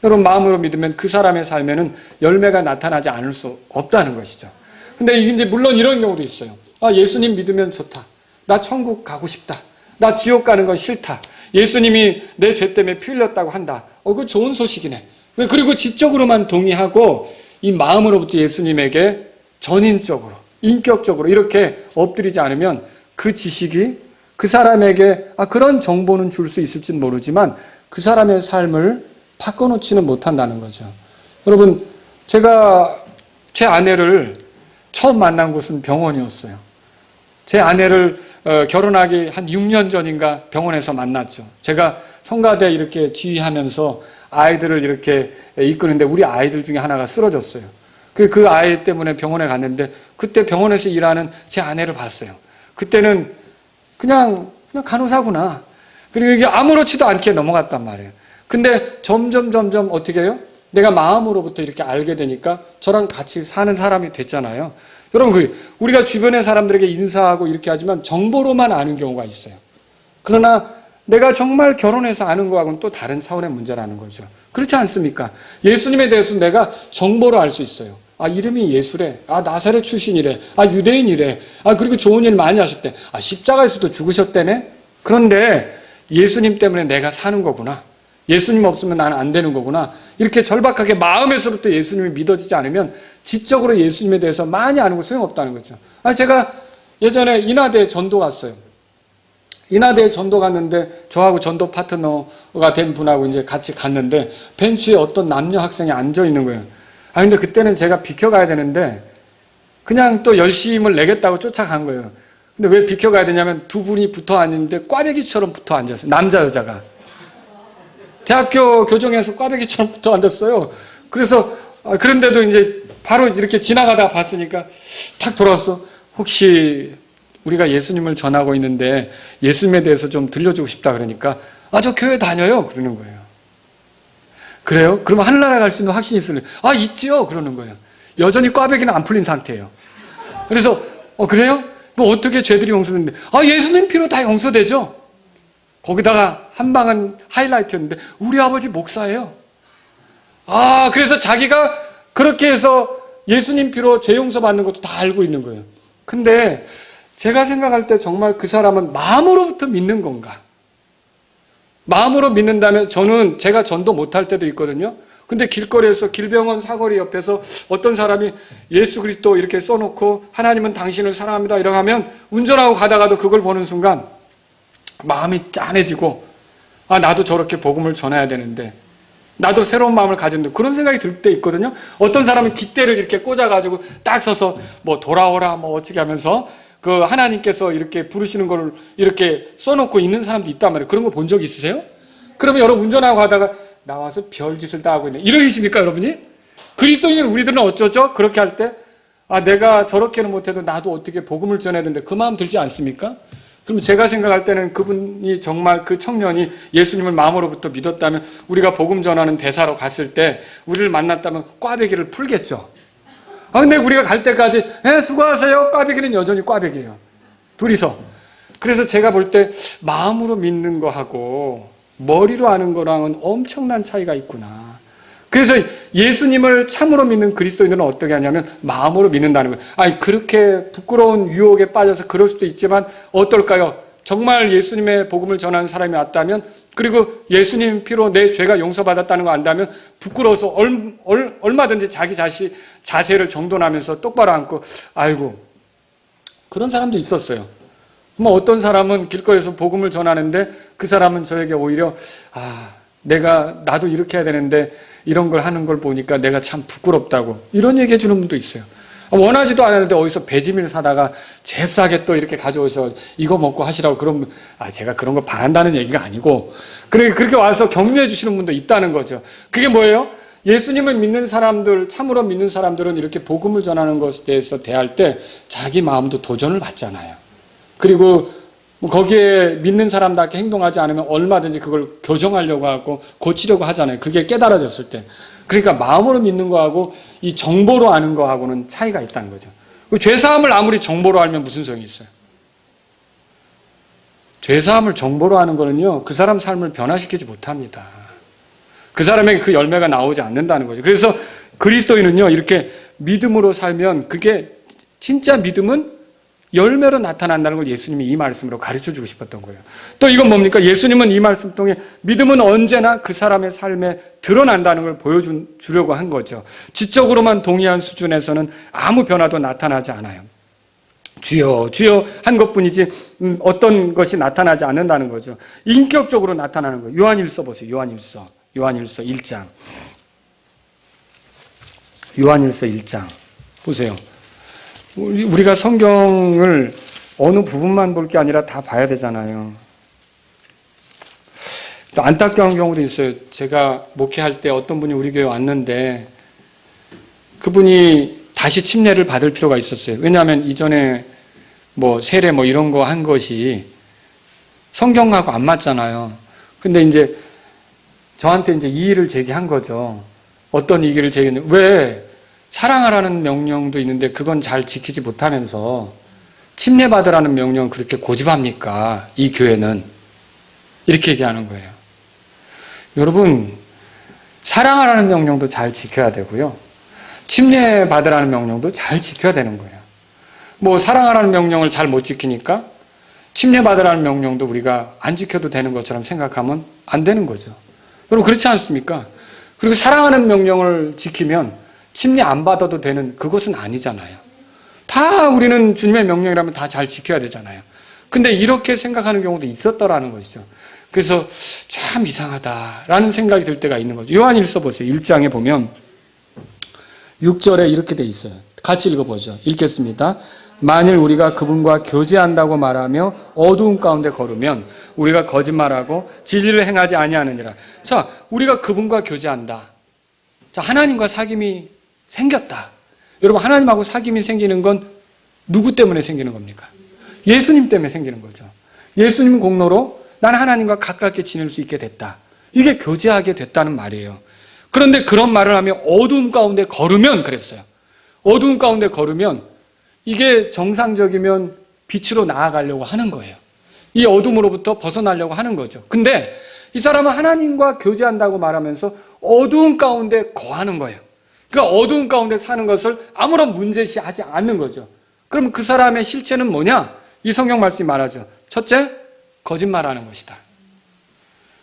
여러분 마음으로 믿으면 그 사람의 삶에는 열매가 나타나지 않을 수 없다는 것이죠. 근데 이제 물론 이런 경우도 있어요. 예수님 믿으면 좋다. 나 천국 가고 싶다. 나 지옥 가는 건 싫다. 예수님이 내 죄 때문에 피 흘렸다고 한다. 그거 좋은 소식이네. 그리고 지적으로만 동의하고 이 마음으로부터 예수님에게 전인적으로 인격적으로 이렇게 엎드리지 않으면 그 지식이 그 사람에게 그런 정보는 줄 수 있을지는 모르지만 그 사람의 삶을 바꿔놓지는 못한다는 거죠. 여러분 제가 제 아내를 처음 만난 곳은 병원이었어요. 제 아내를 결혼하기 한 6년 전인가 병원에서 만났죠. 제가 성가대 이렇게 지휘하면서 아이들을 이렇게 이끄는데 우리 아이들 중에 하나가 쓰러졌어요. 그 아이 때문에 병원에 갔는데 그때 병원에서 일하는 제 아내를 봤어요. 그때는 그냥 간호사구나. 그리고 이게 아무렇지도 않게 넘어갔단 말이에요. 근데 점점 어떻게 해요? 내가 마음으로부터 이렇게 알게 되니까 저랑 같이 사는 사람이 됐잖아요. 여러분 우리가 주변의 사람들에게 인사하고 이렇게 하지만 정보로만 아는 경우가 있어요. 그러나 내가 정말 결혼해서 아는 거하고는 또 다른 차원의 문제라는 거죠. 그렇지 않습니까? 예수님에 대해서 내가 정보로 알 수 있어요. 이름이 예수래. 나사렛 출신이래. 유대인이래. 그리고 좋은 일 많이 하셨대. 십자가에서도 죽으셨대네. 그런데 예수님 때문에 내가 사는 거구나. 예수님 없으면 나는 안 되는 거구나. 이렇게 절박하게 마음에서부터 예수님이 믿어지지 않으면 지적으로 예수님에 대해서 많이 아는 거 소용없다는 거죠. 제가 예전에 인하대 전도 갔어요. 인하대에 전도 갔는데 저하고 전도 파트너가 된 분하고 이제 같이 갔는데 벤치에 어떤 남녀 학생이 앉아 있는 거예요. 근데 그때는 제가 비켜가야 되는데 그냥 또 열심을 내겠다고 쫓아간 거예요. 근데 왜 비켜가야 되냐면 두 분이 붙어 앉는데 꽈배기처럼 붙어 앉았어요. 남자 여자가. 대학교 교정에서 꽈배기처럼 붙어 앉았어요. 그래서 그런데도 이제 바로 이렇게 지나가다가 봤으니까 탁 돌아왔어. 혹시 우리가 예수님을 전하고 있는데 예수님에 대해서 좀 들려주고 싶다 그러니까 저 교회 다녀요 그러는 거예요. 그래요? 그러면 하늘나라 갈 수 있는 확신이 있으면 있지요 그러는 거예요. 여전히 꽈배기는 안 풀린 상태예요. 그래서 그래요? 뭐 어떻게 죄들이 용서되는데 예수님 피로 다 용서되죠. 거기다가 한 방은 하이라이트였는데 우리 아버지 목사예요. 그래서 자기가 그렇게 해서 예수님 피로 죄 용서받는 것도 다 알고 있는 거예요. 근데 제가 생각할 때 정말 그 사람은 마음으로부터 믿는 건가? 마음으로 믿는다면 저는 제가 전도 못할 때도 있거든요. 근데 길거리에서 길병원 사거리 옆에서 어떤 사람이 예수 그리스도 이렇게 써놓고 하나님은 당신을 사랑합니다 이렇게 하면 운전하고 가다가도 그걸 보는 순간 마음이 짠해지고 나도 저렇게 복음을 전해야 되는데 나도 새로운 마음을 가진다 그런 생각이 들 때 있거든요. 어떤 사람은 깃대를 이렇게 꽂아가지고 딱 서서 뭐 돌아오라 뭐 어떻게 하면서 그 하나님께서 이렇게 부르시는 걸 이렇게 써놓고 있는 사람도 있단 말이에요. 그런 거 본 적 있으세요? 그러면 여러분 운전하고 가다가 나와서 별짓을 다 하고 있네. 이러십니까 여러분이? 그리스도인 우리들은 어쩌죠? 그렇게 할 때 내가 저렇게는 못해도 나도 어떻게 복음을 전해야 되는데 그 마음 들지 않습니까? 그럼 제가 생각할 때는 그분이 정말 그 청년이 예수님을 마음으로부터 믿었다면 우리가 복음 전하는 대사로 갔을 때 우리를 만났다면 꽈배기를 풀겠죠. 근데 우리가 갈 때까지 수고하세요. 꽈배기는 여전히 꽈배기예요. 둘이서. 그래서 제가 볼 때 마음으로 믿는 거하고 머리로 아는 거랑은 엄청난 차이가 있구나. 그래서 예수님을 참으로 믿는 그리스도인들은 어떻게 하냐면 마음으로 믿는다는 거예요. 그렇게 부끄러운 유혹에 빠져서 그럴 수도 있지만 어떨까요? 정말 예수님의 복음을 전하는 사람이 왔다면 그리고 예수님 피로 내 죄가 용서받았다는 거 안다면 부끄러워서 얼마든지 자기 자세를 정돈하면서 똑바로 앉고 그런 사람도 있었어요. 뭐 어떤 사람은 길거리에서 복음을 전하는데 그 사람은 저에게 오히려 나도 이렇게 해야 되는데 이런 걸 하는 걸 보니까 내가 참 부끄럽다고 이런 얘기 해주는 분도 있어요. 원하지도 않았는데 어디서 배지밀 사다가 잽싸게 또 이렇게 가져오셔서 이거 먹고 하시라고 그러면 제가 그런 거 바란다는 얘기가 아니고 그렇게 와서 격려해 주시는 분도 있다는 거죠. 그게 뭐예요? 예수님을 믿는 사람들, 참으로 믿는 사람들은 이렇게 복음을 전하는 것에 대해서 대할 때 자기 마음도 도전을 받잖아요. 그리고 거기에 믿는 사람답게 행동하지 않으면 얼마든지 그걸 교정하려고 하고 고치려고 하잖아요. 그게 깨달아졌을 때. 그러니까 마음으로 믿는 거하고 이 정보로 아는 거하고는 차이가 있다는 거죠. 죄사함을 아무리 정보로 알면 무슨 소용이 있어요? 죄사함을 정보로 아는 거는요, 그 사람 삶을 변화시키지 못합니다. 그 사람에게 그 열매가 나오지 않는다는 거죠. 그래서 그리스도인은요, 이렇게 믿음으로 살면 그게 진짜 믿음은 열매로 나타난다는 걸 예수님이 이 말씀으로 가르쳐주고 싶었던 거예요. 또 이건 뭡니까? 예수님은 이 말씀 통해 믿음은 언제나 그 사람의 삶에 드러난다는 걸 보여주려고 한 거죠. 지적으로만 동의한 수준에서는 아무 변화도 나타나지 않아요. 주여 주여 한 것뿐이지 어떤 것이 나타나지 않는다는 거죠. 인격적으로 나타나는 거예요. 요한일서 보세요. 요한일서 1장. 요한일서 1장 보세요. 우리가 성경을 어느 부분만 볼 게 아니라 다 봐야 되잖아요. 또 안타까운 경우도 있어요. 제가 목회할 때 어떤 분이 우리 교회 왔는데 그분이 다시 침례를 받을 필요가 있었어요. 왜냐하면 이전에 뭐 세례 뭐 이런 거 한 것이 성경하고 안 맞잖아요. 근데 이제 저한테 이제 이의를 제기한 거죠. 어떤 이의를 제기했는데 왜 사랑하라는 명령도 있는데 그건 잘 지키지 못하면서 침례받으라는 명령 그렇게 고집합니까? 이 교회는. 이렇게 얘기하는 거예요. 여러분, 사랑하라는 명령도 잘 지켜야 되고요. 침례받으라는 명령도 잘 지켜야 되는 거예요. 뭐 사랑하라는 명령을 잘 못 지키니까 침례받으라는 명령도 우리가 안 지켜도 되는 것처럼 생각하면 안 되는 거죠. 여러분 그렇지 않습니까? 그리고 사랑하는 명령을 지키면 침례 안 받아도 되는 그것은 아니잖아요. 다 우리는 주님의 명령이라면 다 잘 지켜야 되잖아요. 근데 이렇게 생각하는 경우도 있었더라는 것이죠. 그래서 참 이상하다라는 생각이 들 때가 있는 거죠. 요한일서 보세요. 1장에 보면 6절에 이렇게 돼 있어요. 같이 읽어보죠. 읽겠습니다. 만일 우리가 그분과 교제한다고 말하며 어두운 가운데 걸으면 우리가 거짓말하고 진리를 행하지 아니하느니라. 자, 우리가 그분과 교제한다. 자, 하나님과 사귐이 생겼다. 여러분, 하나님하고 사귐이 생기는 건 누구 때문에 생기는 겁니까? 예수님 때문에 생기는 거죠. 예수님 공로로 난 하나님과 가깝게 지낼 수 있게 됐다. 이게 교제하게 됐다는 말이에요. 그런데 그런 말을 하며 어두운 가운데 걸으면 그랬어요. 어두운 가운데 걸으면 이게 정상적이면 빛으로 나아가려고 하는 거예요. 이 어둠으로부터 벗어나려고 하는 거죠. 근데 이 사람은 하나님과 교제한다고 말하면서 어두운 가운데 거하는 거예요. 그러니까 어두운 가운데 사는 것을 아무런 문제시하지 않는 거죠. 그럼 그 사람의 실체는 뭐냐? 이 성경 말씀이 말하죠. 첫째, 거짓말하는 것이다.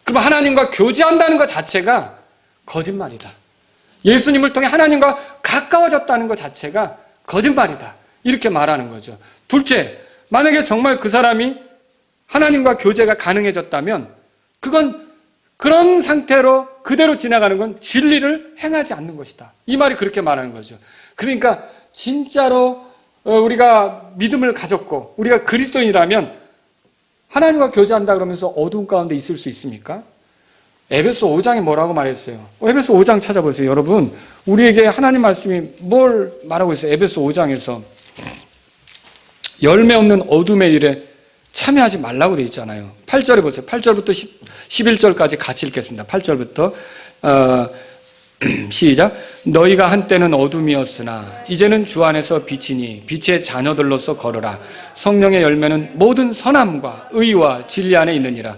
그럼 하나님과 교제한다는 것 자체가 거짓말이다. 예수님을 통해 하나님과 가까워졌다는 것 자체가 거짓말이다. 이렇게 말하는 거죠. 둘째, 만약에 정말 그 사람이 하나님과 교제가 가능해졌다면 그건 그런 상태로 그대로 지나가는 건 진리를 행하지 않는 것이다. 이 말이 그렇게 말하는 거죠. 그러니까 진짜로 우리가 믿음을 가졌고 우리가 그리스도인이라면 하나님과 교제한다 그러면서 어두운 가운데 있을 수 있습니까? 에베소 5장에 뭐라고 말했어요? 에베소 5장 찾아보세요. 여러분, 우리에게 하나님 말씀이 뭘 말하고 있어요? 에베소 5장에서 열매 없는 어둠의 일에 참여하지 말라고 되어 있잖아요. 8절에 보세요. 8절부터 11절까지 같이 읽겠습니다. 8절부터 시작. 너희가 한때는 어둠이었으나 이제는 주 안에서 빛이니 빛의 자녀들로서 걸어라. 성령의 열매는 모든 선함과 의와 진리 안에 있느니라.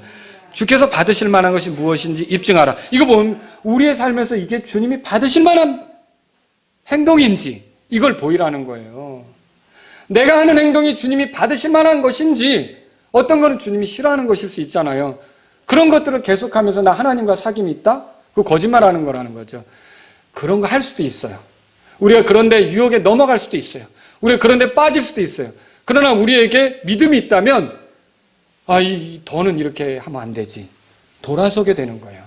주께서 받으실 만한 것이 무엇인지 입증하라. 이거 보면 우리의 삶에서 이게 주님이 받으실 만한 행동인지 이걸 보이라는 거예요. 내가 하는 행동이 주님이 받으실 만한 것인지, 어떤 거는 주님이 싫어하는 것일 수 있잖아요. 그런 것들을 계속하면서 나 하나님과 사귐이 있다? 그거 거짓말하는 거라는 거죠. 그런 거 할 수도 있어요. 우리가 그런데 유혹에 넘어갈 수도 있어요. 우리가 그런데 빠질 수도 있어요. 그러나 우리에게 믿음이 있다면 이 더는 이렇게 하면 안 되지. 돌아서게 되는 거예요.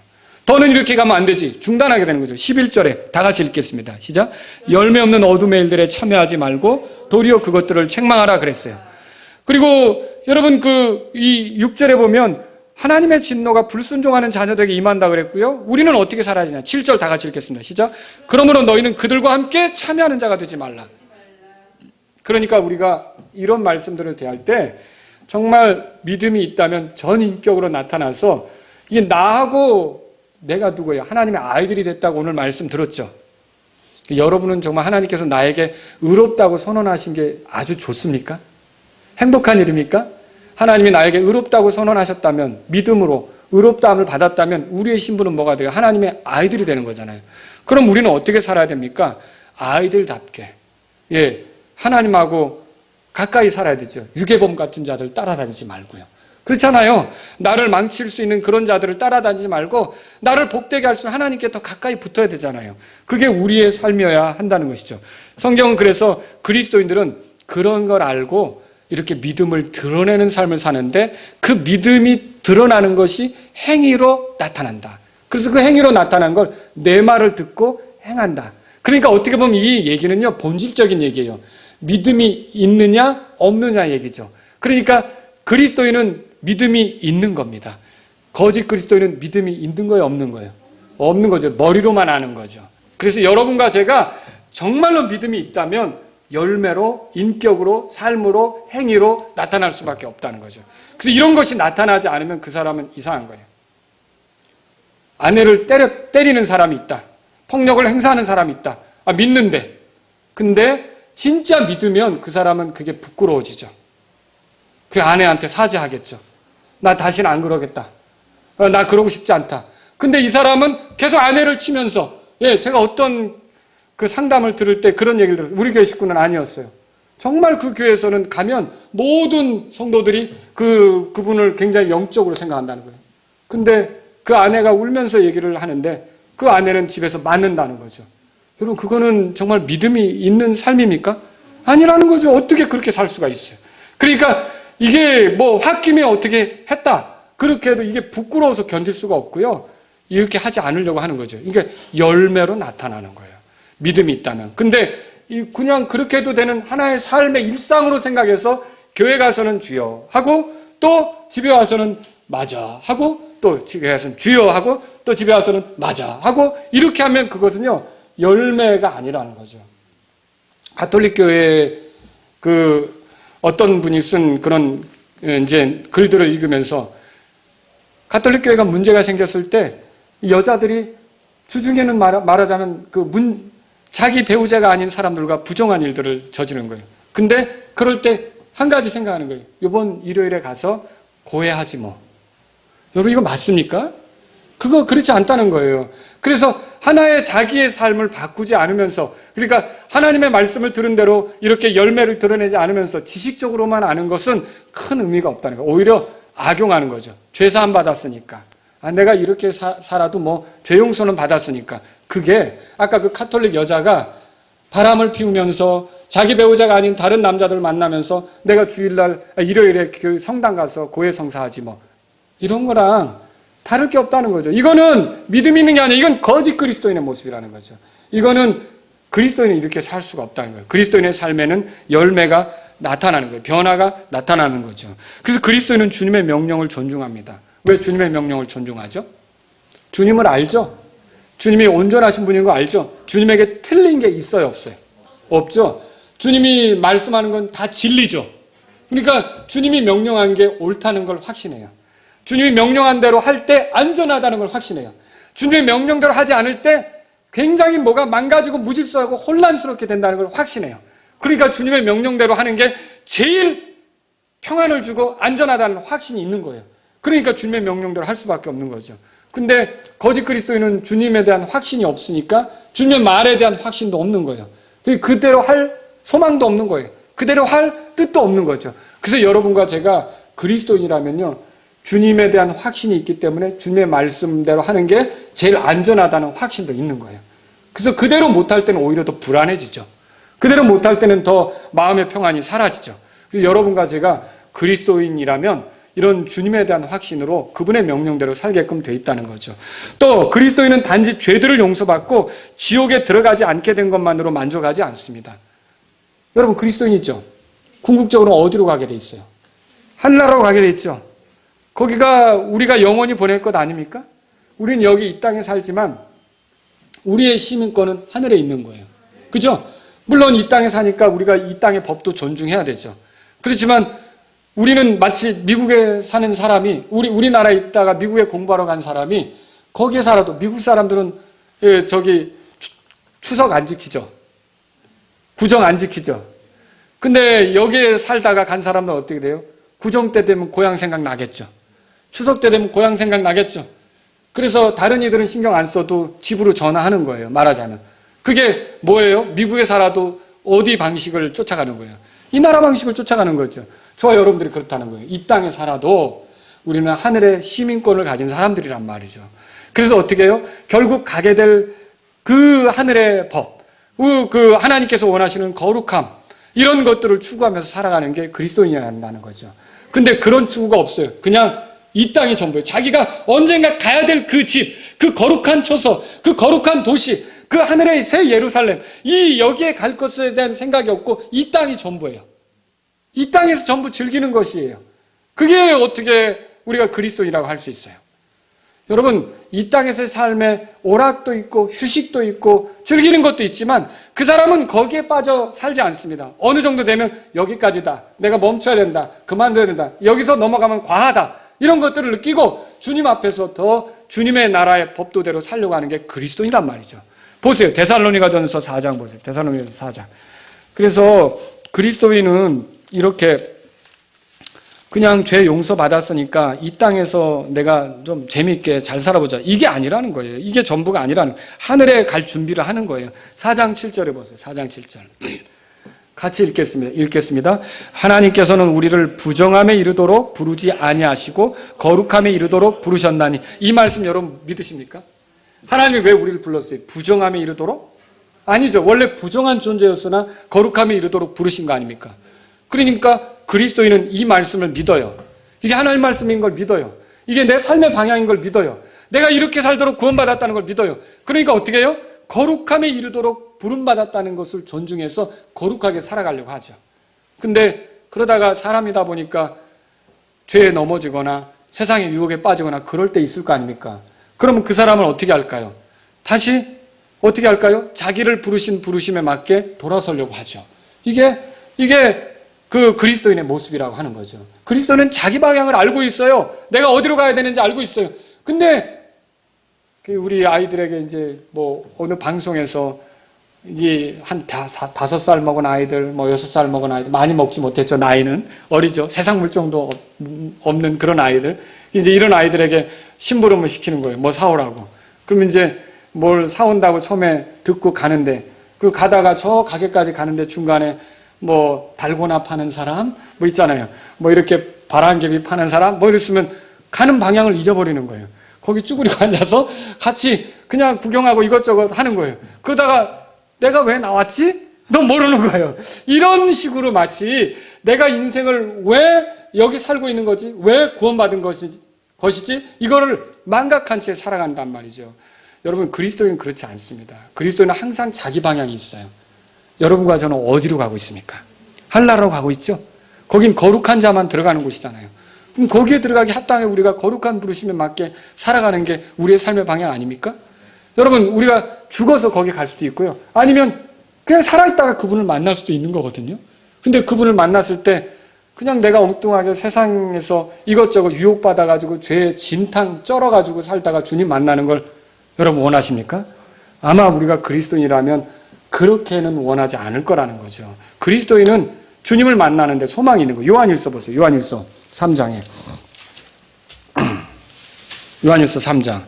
더는 이렇게 가면 안 되지. 중단하게 되는 거죠. 11절에 다 같이 읽겠습니다. 시작. 열매 없는 어둠의 일들에 참여하지 말고 도리어 그것들을 책망하라 그랬어요. 그리고 여러분 이 6절에 보면 하나님의 진노가 불순종하는 자녀들에게 임한다 그랬고요. 우리는 어떻게 살아야 되냐. 7절 다 같이 읽겠습니다. 시작. 그러므로 너희는 그들과 함께 참여하는 자가 되지 말라. 그러니까 우리가 이런 말씀들을 대할 때 정말 믿음이 있다면 전인격으로 나타나서 이게 나하고 내가 누구예요? 하나님의 아이들이 됐다고 오늘 말씀 들었죠. 여러분은 정말 하나님께서 나에게 의롭다고 선언하신 게 아주 좋습니까? 행복한 일입니까? 하나님이 나에게 의롭다고 선언하셨다면, 믿음으로 의롭다함을 받았다면 우리의 신분은 뭐가 돼요? 하나님의 아이들이 되는 거잖아요. 그럼 우리는 어떻게 살아야 됩니까? 아이들답게, 하나님하고 가까이 살아야 되죠. 유괴범 같은 자들 따라다니지 말고요. 그렇잖아요. 나를 망칠 수 있는 그런 자들을 따라다니지 말고 나를 복되게 할 수 있는 하나님께 더 가까이 붙어야 되잖아요. 그게 우리의 삶이어야 한다는 것이죠. 성경은 그래서 그리스도인들은 그런 걸 알고 이렇게 믿음을 드러내는 삶을 사는데 그 믿음이 드러나는 것이 행위로 나타난다. 그래서 그 행위로 나타난 걸 내 말을 듣고 행한다. 그러니까 어떻게 보면 이 얘기는요, 본질적인 얘기예요. 믿음이 있느냐 없느냐 얘기죠. 그러니까 그리스도인은 믿음이 있는 겁니다. 거짓 그리스도인은 믿음이 있는 거예요, 없는 거예요? 없는 거죠. 머리로만 아는 거죠. 그래서 여러분과 제가 정말로 믿음이 있다면 열매로, 인격으로, 삶으로, 행위로 나타날 수밖에 없다는 거죠. 그래서 이런 것이 나타나지 않으면 그 사람은 이상한 거예요. 아내를 때리는 사람이 있다. 폭력을 행사하는 사람이 있다. 믿는데. 근데 진짜 믿으면 그 사람은 그게 부끄러워지죠. 그 아내한테 사죄하겠죠. 나 다시는 안 그러겠다. 나 그러고 싶지 않다. 근데 이 사람은 계속 아내를 치면서, 제가 어떤 그 상담을 들을 때 그런 얘기를 들었어요. 우리 교회 식구는 아니었어요. 정말 그 교회에서는 가면 모든 성도들이 그분을 굉장히 영적으로 생각한다는 거예요. 근데 그 아내가 울면서 얘기를 하는데 그 아내는 집에서 맞는다는 거죠. 여러분, 그거는 정말 믿음이 있는 삶입니까? 아니라는 거죠. 어떻게 그렇게 살 수가 있어요. 그러니까 이게 홧김에 어떻게 했다. 그렇게 해도 이게 부끄러워서 견딜 수가 없고요. 이렇게 하지 않으려고 하는 거죠. 이게 열매로 나타나는 거예요. 믿음이 있다면. 근데 그냥 그렇게 해도 되는 하나의 삶의 일상으로 생각해서 교회 가서는 주여 하고 또 집에 와서는 맞아 하고 또 집에 와서는 주여 하고 또 집에 와서는 맞아 하고 이렇게 하면 그것은요 열매가 아니라는 거죠. 가톨릭 교회 어떤 분이 쓴 그런 이제 글들을 읽으면서 가톨릭 교회가 문제가 생겼을 때 여자들이 주중에는 말하자면 자기 배우자가 아닌 사람들과 부정한 일들을 저지른 거예요. 근데 그럴 때 한 가지 생각하는 거예요. 이번 일요일에 가서 고해하지 뭐. 여러분 이거 맞습니까? 그거 그렇지 않다는 거예요. 그래서 하나의 자기의 삶을 바꾸지 않으면서 그러니까 하나님의 말씀을 들은 대로 이렇게 열매를 드러내지 않으면서 지식적으로만 아는 것은 큰 의미가 없다는 거예요. 오히려 악용하는 거죠. 죄사함 받았으니까. 내가 이렇게 살아도 뭐 죄용서는 받았으니까. 그게 아까 그 가톨릭 여자가 바람을 피우면서 자기 배우자가 아닌 다른 남자들 만나면서 내가 주일날 일요일에 성당 가서 고해 성사하지 뭐 이런 거랑 다를 게 없다는 거죠. 이거는 믿음이 있는 게 아니라 이건 거짓 그리스도인의 모습이라는 거죠. 이거는 그리스도인은 이렇게 살 수가 없다는 거예요. 그리스도인의 삶에는 열매가 나타나는 거예요. 변화가 나타나는 거죠. 그래서 그리스도인은 주님의 명령을 존중합니다. 왜 주님의 명령을 존중하죠? 주님을 알죠? 주님이 온전하신 분인 거 알죠? 주님에게 틀린 게 있어요, 없어요? 없죠? 주님이 말씀하는 건 다 진리죠. 그러니까 주님이 명령한 게 옳다는 걸 확신해요. 주님이 명령한 대로 할 때 안전하다는 걸 확신해요. 주님의 명령대로 하지 않을 때 굉장히 뭐가 망가지고 무질서하고 혼란스럽게 된다는 걸 확신해요. 그러니까 주님의 명령대로 하는 게 제일 평안을 주고 안전하다는 확신이 있는 거예요. 그러니까 주님의 명령대로 할 수밖에 없는 거죠. 근데 거짓 그리스도인은 주님에 대한 확신이 없으니까 주님의 말에 대한 확신도 없는 거예요. 그대로 할 소망도 없는 거예요. 그대로 할 뜻도 없는 거죠. 그래서 여러분과 제가 그리스도인이라면요, 주님에 대한 확신이 있기 때문에 주님의 말씀대로 하는 게 제일 안전하다는 확신도 있는 거예요. 그래서 그대로 못할 때는 오히려 더 불안해지죠. 그대로 못할 때는 더 마음의 평안이 사라지죠. 그래서 여러분과 제가 그리스도인이라면 이런 주님에 대한 확신으로 그분의 명령대로 살게끔 돼 있다는 거죠. 또 그리스도인은 단지 죄들을 용서받고 지옥에 들어가지 않게 된 것만으로 만족하지 않습니다. 여러분 그리스도인이죠? 궁극적으로 어디로 가게 돼 있어요? 하늘나라로 가게 돼 있죠. 거기가 우리가 영원히 보낼 것 아닙니까? 우리는 여기 이 땅에 살지만 우리의 시민권은 하늘에 있는 거예요. 그죠? 물론 이 땅에 사니까 우리가 이 땅의 법도 존중해야 되죠. 그렇지만 우리는 마치 미국에 사는 사람이 우리나라에 있다가 미국에 공부하러 간 사람이 거기에 살아도 미국 사람들은 추석 안 지키죠. 구정 안 지키죠. 근데 여기에 살다가 간 사람들은 어떻게 돼요? 구정 때 되면 고향 생각 나겠죠. 추석 때 되면 고향 생각 나겠죠. 그래서 다른 이들은 신경 안 써도 집으로 전화하는 거예요. 말하자면. 그게 뭐예요? 미국에 살아도 어디 방식을 쫓아가는 거예요. 이 나라 방식을 쫓아가는 거죠. 저와 여러분들이 그렇다는 거예요. 이 땅에 살아도 우리는 하늘의 시민권을 가진 사람들이란 말이죠. 그래서 어떻게 해요? 결국 가게 될 그 하늘의 법, 그 하나님께서 원하시는 거룩함, 이런 것들을 추구하면서 살아가는 게 그리스도인이어야 한다는 거죠. 근데 그런 추구가 없어요. 그냥 이 땅이 전부예요. 자기가 언젠가 가야 될 그 집, 그 거룩한 초소, 그 거룩한 도시, 그 하늘의 새 예루살렘, 여기에 갈 것에 대한 생각이 없고 이 땅이 전부예요. 이 땅에서 전부 즐기는 것이에요. 그게 어떻게 우리가 그리스도인이라고 할 수 있어요? 여러분, 이 땅에서의 삶에 오락도 있고 휴식도 있고 즐기는 것도 있지만 그 사람은 거기에 빠져 살지 않습니다. 어느 정도 되면 여기까지다. 내가 멈춰야 된다. 그만둬야 된다. 여기서 넘어가면 과하다. 이런 것들을 느끼고 주님 앞에서 더 주님의 나라의 법도대로 살려고 하는 게 그리스도인이란 말이죠. 보세요. 데살로니가전서 4장 보세요. 데살로니가전서 4장. 그래서 그리스도인은 이렇게 그냥 죄 용서 받았으니까 이 땅에서 내가 좀 재미있게 잘 살아보자. 이게 아니라는 거예요. 이게 전부가 아니라는 거예요. 하늘에 갈 준비를 하는 거예요. 4장 7절에 보세요. 4장 7절. 같이 읽겠습니다. 하나님께서는 우리를 부정함에 이르도록 부르지 아니하시고 거룩함에 이르도록 부르셨나니. 이 말씀 여러분 믿으십니까? 하나님이 왜 우리를 불렀어요? 부정함에 이르도록? 아니죠. 원래 부정한 존재였으나 거룩함에 이르도록 부르신 거 아닙니까? 그러니까 그리스도인은 이 말씀을 믿어요. 이게 하나님 말씀인 걸 믿어요. 이게 내 삶의 방향인 걸 믿어요. 내가 이렇게 살도록 구원받았다는 걸 믿어요. 그러니까 어떻게 해요? 거룩함에 이르도록 부름받았다는 것을 존중해서 거룩하게 살아가려고 하죠. 근데 그러다가 사람이다 보니까 죄에 넘어지거나 세상의 유혹에 빠지거나 그럴 때 있을 거 아닙니까? 그러면 그 사람은 어떻게 할까요? 다시 어떻게 할까요? 자기를 부르신 부르심에 맞게 돌아서려고 하죠. 이게 그 그리스도인의 모습이라고 하는 거죠. 그리스도는 자기 방향을 알고 있어요. 내가 어디로 가야 되는지 알고 있어요. 근데 우리 아이들에게 이제 뭐 어느 방송에서 이게 한 5살 먹은 아이들, 뭐 6살 먹은 아이들, 많이 먹지 못했죠. 나이는 어리죠. 세상 물정도 없는 그런 아이들. 이제 이런 아이들에게 심부름을 시키는 거예요. 뭐 사오라고. 그럼 이제 뭘 사온다고 처음에 듣고 가는데, 그 가다가 저 가게까지 가는데 중간에 뭐 달고나 파는 사람 뭐 있잖아요. 뭐 이렇게 바람개비 파는 사람 뭐 이랬으면 가는 방향을 잊어버리는 거예요. 거기 쭈그리고 앉아서 같이 그냥 구경하고 이것저것 하는 거예요. 그러다가 내가 왜 나왔지? 너 모르는 거예요. 이런 식으로 마치 내가 인생을 왜 여기 살고 있는 거지? 왜 구원받은 것이지? 이거를 망각한 채 살아간단 말이죠. 여러분, 그리스도인은 그렇지 않습니다. 그리스도인은 항상 자기 방향이 있어요. 여러분과 저는 어디로 가고 있습니까? 한나라로 가고 있죠? 거긴 거룩한 자만 들어가는 곳이잖아요. 그럼 거기에 들어가기 합당해 우리가 거룩한 부르심에 맞게 살아가는 게 우리의 삶의 방향 아닙니까? 여러분, 우리가 죽어서 거기 갈 수도 있고요. 아니면 그냥 살아있다가 그분을 만날 수도 있는 거거든요. 근데 그분을 만났을 때 그냥 내가 엉뚱하게 세상에서 이것저것 유혹받아가지고 죄의 진탕 쩔어가지고 살다가 주님 만나는 걸 여러분 원하십니까? 아마 우리가 그리스도인이라면 그렇게는 원하지 않을 거라는 거죠. 그리스도인은 주님을 만나는데 소망이 있는 거예요. 요한일서 보세요. 요한일서 3장에. 요한일서 3장.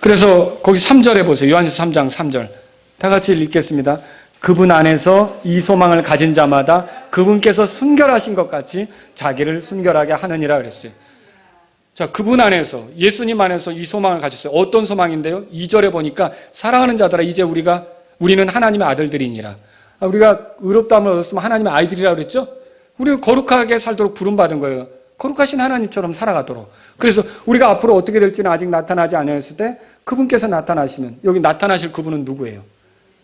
그래서 거기 3절에 보세요. 요한일서 3장 3절. 다 같이 읽겠습니다. 그분 안에서 이 소망을 가진 자마다 그분께서 순결하신 것 같이 자기를 순결하게 하느니라 그랬어요. 자, 그분 안에서, 예수님 안에서 이 소망을 가졌어요. 어떤 소망인데요? 2절에 보니까 사랑하는 자들아 이제 우리는 하나님의 아들들이니라. 우리가 의롭다함을 얻었으면 하나님의 아이들이라고 그랬죠? 우리가 거룩하게 살도록 부름받은 거예요. 거룩하신 하나님처럼 살아가도록. 그래서 우리가 앞으로 어떻게 될지는 아직 나타나지 않았을 때 그분께서 나타나시면, 여기 나타나실 그분은 누구예요?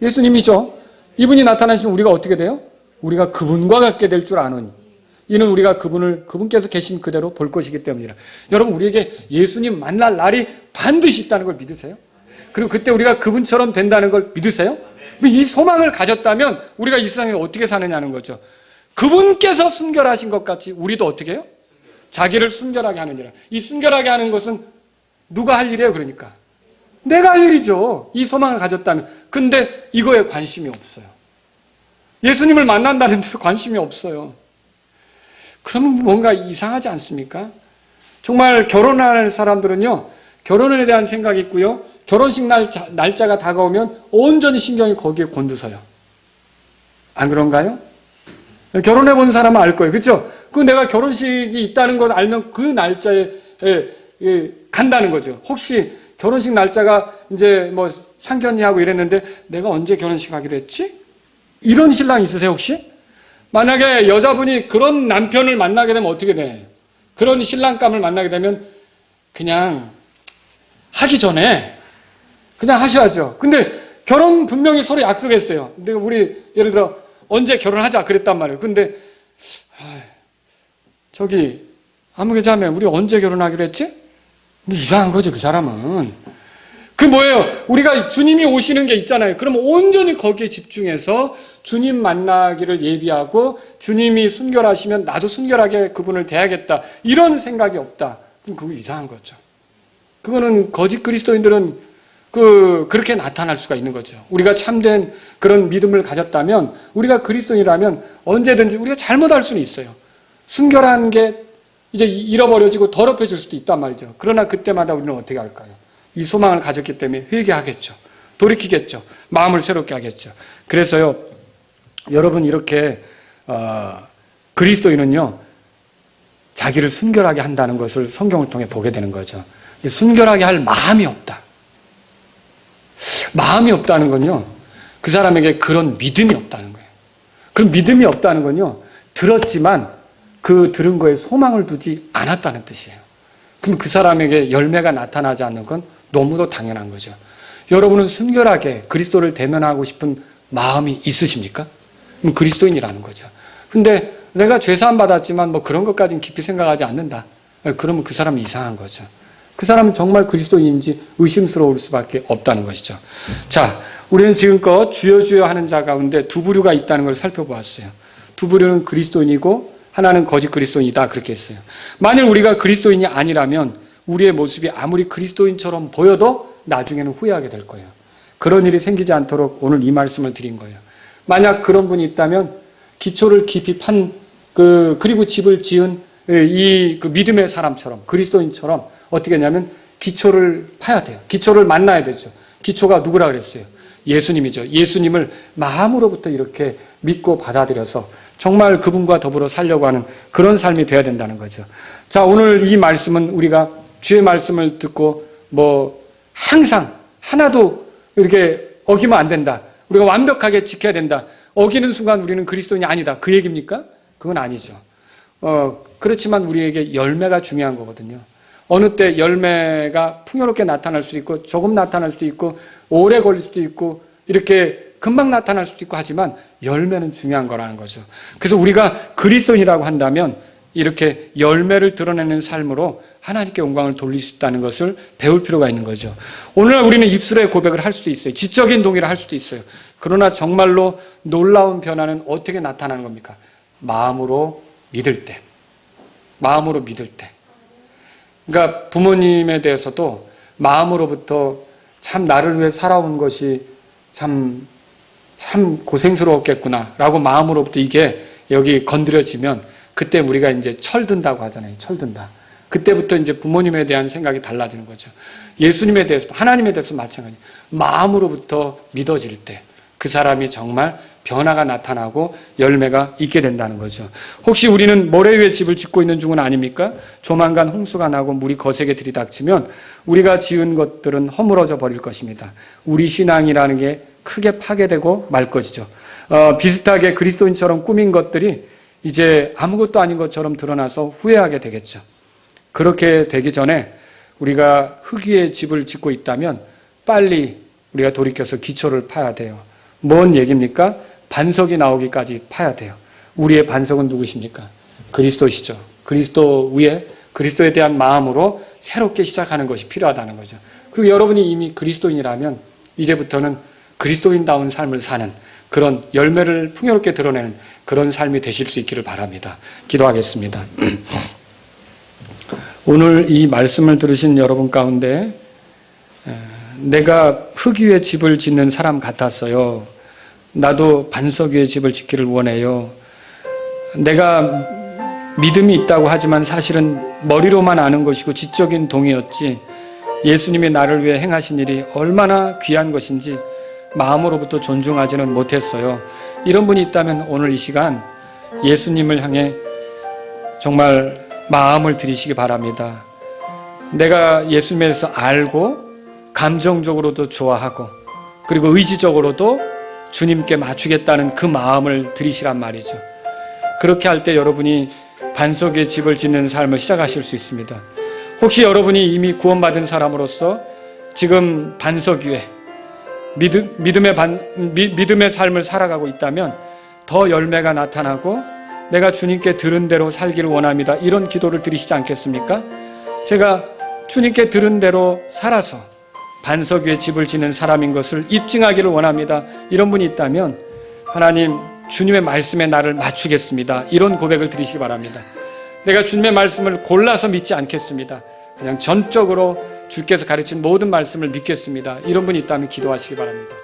예수님이죠. 이분이 나타나시면 우리가 어떻게 돼요? 우리가 그분과 같게 될 줄 아노니 이는 우리가 그분께서 계신 그대로 볼 것이기 때문이라. 여러분, 우리에게 예수님 만날 날이 반드시 있다는 걸 믿으세요? 그리고 그때 우리가 그분처럼 된다는 걸 믿으세요? 이 소망을 가졌다면 우리가 이 세상에 어떻게 사느냐는 거죠. 그분께서 순결하신 것 같이 우리도 어떻게 해요? 자기를 순결하게 하느니라. 이 순결하게 하는 것은 누가 할 일이에요? 그러니까 내가 할 일이죠. 이 소망을 가졌다면. 근데 이거에 관심이 없어요. 예수님을 만난다는 데서 관심이 없어요. 그러면 뭔가 이상하지 않습니까? 정말 결혼할 사람들은요, 결혼에 대한 생각이 있고요, 결혼식 날짜가 다가오면 온전히 신경이 거기에 곤두서요. 안 그런가요? 결혼해 본 사람은 알 거예요. 그렇죠? 그 내가 결혼식이 있다는 걸 알면 그 날짜에 간다는 거죠. 혹시 결혼식 날짜가 이제 뭐 상견례하고 이랬는데 내가 언제 결혼식 하기로 했지? 이런 신랑 있으세요, 혹시? 만약에 여자분이 그런 남편을 만나게 되면 어떻게 돼? 그런 신랑감을 만나게 되면 그냥 하기 전에 그냥 하셔야죠. 근데 결혼 분명히 서로 약속했어요. 근데 우리 예를 들어 언제 결혼하자 그랬단 말이에요. 근데 저기 아무개 자매 우리 언제 결혼하기로 했지? 이상한 거죠, 그 사람은. 그 뭐예요? 우리가 주님이 오시는 게 있잖아요. 그럼 온전히 거기에 집중해서 주님 만나기를 예비하고 주님이 순결하시면 나도 순결하게 그분을 대하겠다. 이런 생각이 없다. 그럼 그거 이상한 거죠. 그거는 거짓 그리스도인들은 그렇게 나타날 수가 있는 거죠. 우리가 참된 그런 믿음을 가졌다면, 우리가 그리스도인이라면 언제든지 우리가 잘못할 수는 있어요. 순결한 게 이제 잃어버려지고 더럽혀질 수도 있단 말이죠. 그러나 그때마다 우리는 어떻게 할까요? 이 소망을 가졌기 때문에 회개하겠죠. 돌이키겠죠. 마음을 새롭게 하겠죠. 그래서요, 여러분 이렇게 그리스도인은요, 자기를 순결하게 한다는 것을 성경을 통해 보게 되는 거죠. 순결하게 할 마음이 없다. 마음이 없다는 건요, 그 사람에게 그런 믿음이 없다는 거예요. 그런 믿음이 없다는 건요, 들었지만 그 들은 거에 소망을 두지 않았다는 뜻이에요. 그럼 그 사람에게 열매가 나타나지 않는 건 너무도 당연한 거죠. 여러분은 순결하게 그리스도를 대면하고 싶은 마음이 있으십니까? 그럼 그리스도인이라는 거죠. 근데 내가 죄사함 받았지만 뭐 그런 것까지는 깊이 생각하지 않는다. 그러면 그 사람은 이상한 거죠. 그 사람은 정말 그리스도인인지 의심스러울 수밖에 없다는 것이죠. 자, 우리는 지금껏 주여 주여 하는 자 가운데 두 부류가 있다는 걸 살펴보았어요. 두 부류는 그리스도인이고 하나는 거짓 그리스도인이다, 그렇게 했어요. 만일 우리가 그리스도인이 아니라면 우리의 모습이 아무리 그리스도인처럼 보여도 나중에는 후회하게 될 거예요. 그런 일이 생기지 않도록 오늘 이 말씀을 드린 거예요. 만약 그런 분이 있다면 기초를 깊이 그리고 집을 지은 이 믿음의 사람처럼, 그리스도인처럼 어떻게 했냐면 기초를 파야 돼요. 기초를 만나야 되죠. 기초가 누구라 그랬어요? 예수님이죠. 예수님을 마음으로부터 이렇게 믿고 받아들여서 정말 그분과 더불어 살려고 하는 그런 삶이 되어야 된다는 거죠. 자, 오늘 이 말씀은 우리가 주의 말씀을 듣고 항상 하나도 이렇게 어기면 안 된다. 우리가 완벽하게 지켜야 된다. 어기는 순간 우리는 그리스도인이 아니다. 그 얘기입니까? 그건 아니죠. 그렇지만 우리에게 열매가 중요한 거거든요. 어느 때 열매가 풍요롭게 나타날 수도 있고 조금 나타날 수도 있고 오래 걸릴 수도 있고 이렇게 금방 나타날 수도 있고 하지만 열매는 중요한 거라는 거죠. 그래서 우리가 그리스도인이라고 한다면 이렇게 열매를 드러내는 삶으로 하나님께 영광을 돌릴 수 있다는 것을 배울 필요가 있는 거죠. 오늘날 우리는 입술의 고백을 할 수도 있어요. 지적인 동의를 할 수도 있어요. 그러나 정말로 놀라운 변화는 어떻게 나타나는 겁니까? 마음으로 믿을 때. 마음으로 믿을 때. 그러니까 부모님에 대해서도 마음으로부터 참 나를 위해 살아온 것이 참 고생스러웠겠구나 라고 마음으로부터 이게 여기 건드려지면 그때 우리가 이제 철든다고 하잖아요. 철든다. 그때부터 이제 부모님에 대한 생각이 달라지는 거죠. 예수님에 대해서도 하나님에 대해서 마찬가지예요. 마음으로부터 믿어질 때 그 사람이 정말 변화가 나타나고 열매가 있게 된다는 거죠. 혹시 우리는 모래 위에 집을 짓고 있는 중은 아닙니까? 조만간 홍수가 나고 물이 거세게 들이닥치면 우리가 지은 것들은 허물어져 버릴 것입니다. 우리 신앙이라는 게 크게 파괴되고 말 것이죠. 비슷하게 그리스도인처럼 꾸민 것들이 이제 아무것도 아닌 것처럼 드러나서 후회하게 되겠죠. 그렇게 되기 전에 우리가 흙 위에 집을 짓고 있다면 빨리 우리가 돌이켜서 기초를 파야 돼요. 뭔 얘기입니까? 반석이 나오기까지 파야 돼요. 우리의 반석은 누구십니까? 그리스도시죠. 그리스도 위에 그리스도에 대한 마음으로 새롭게 시작하는 것이 필요하다는 거죠. 그리고 여러분이 이미 그리스도인이라면 이제부터는 그리스도인다운 삶을 사는 그런 열매를 풍요롭게 드러내는 그런 삶이 되실 수 있기를 바랍니다. 기도하겠습니다. 오늘 이 말씀을 들으신 여러분 가운데 내가 흙 위에 집을 짓는 사람 같았어요. 나도 반석 위에 집을 짓기를 원해요. 내가 믿음이 있다고 하지만 사실은 머리로만 아는 것이고 지적인 동의였지 예수님이 나를 위해 행하신 일이 얼마나 귀한 것인지 마음으로부터 존중하지는 못했어요. 이런 분이 있다면 오늘 이 시간 예수님을 향해 정말 마음을 들이시기 바랍니다. 내가 예수님에 대해서 알고 감정적으로도 좋아하고 그리고 의지적으로도 주님께 맞추겠다는 그 마음을 들이시란 말이죠. 그렇게 할 때 여러분이 반석의 집을 짓는 삶을 시작하실 수 있습니다. 혹시 여러분이 이미 구원받은 사람으로서 지금 반석 위에 믿음의 삶을 살아가고 있다면 더 열매가 나타나고 내가 주님께 들은 대로 살기를 원합니다. 이런 기도를 드리시지 않겠습니까? 제가 주님께 들은 대로 살아서 반석 위에 집을 짓는 사람인 것을 입증하기를 원합니다. 이런 분이 있다면 하나님 주님의 말씀에 나를 맞추겠습니다. 이런 고백을 드리시기 바랍니다. 내가 주님의 말씀을 골라서 믿지 않겠습니다. 그냥 전적으로 주께서 가르친 모든 말씀을 믿겠습니다. 이런 분이 있다면 기도하시기 바랍니다.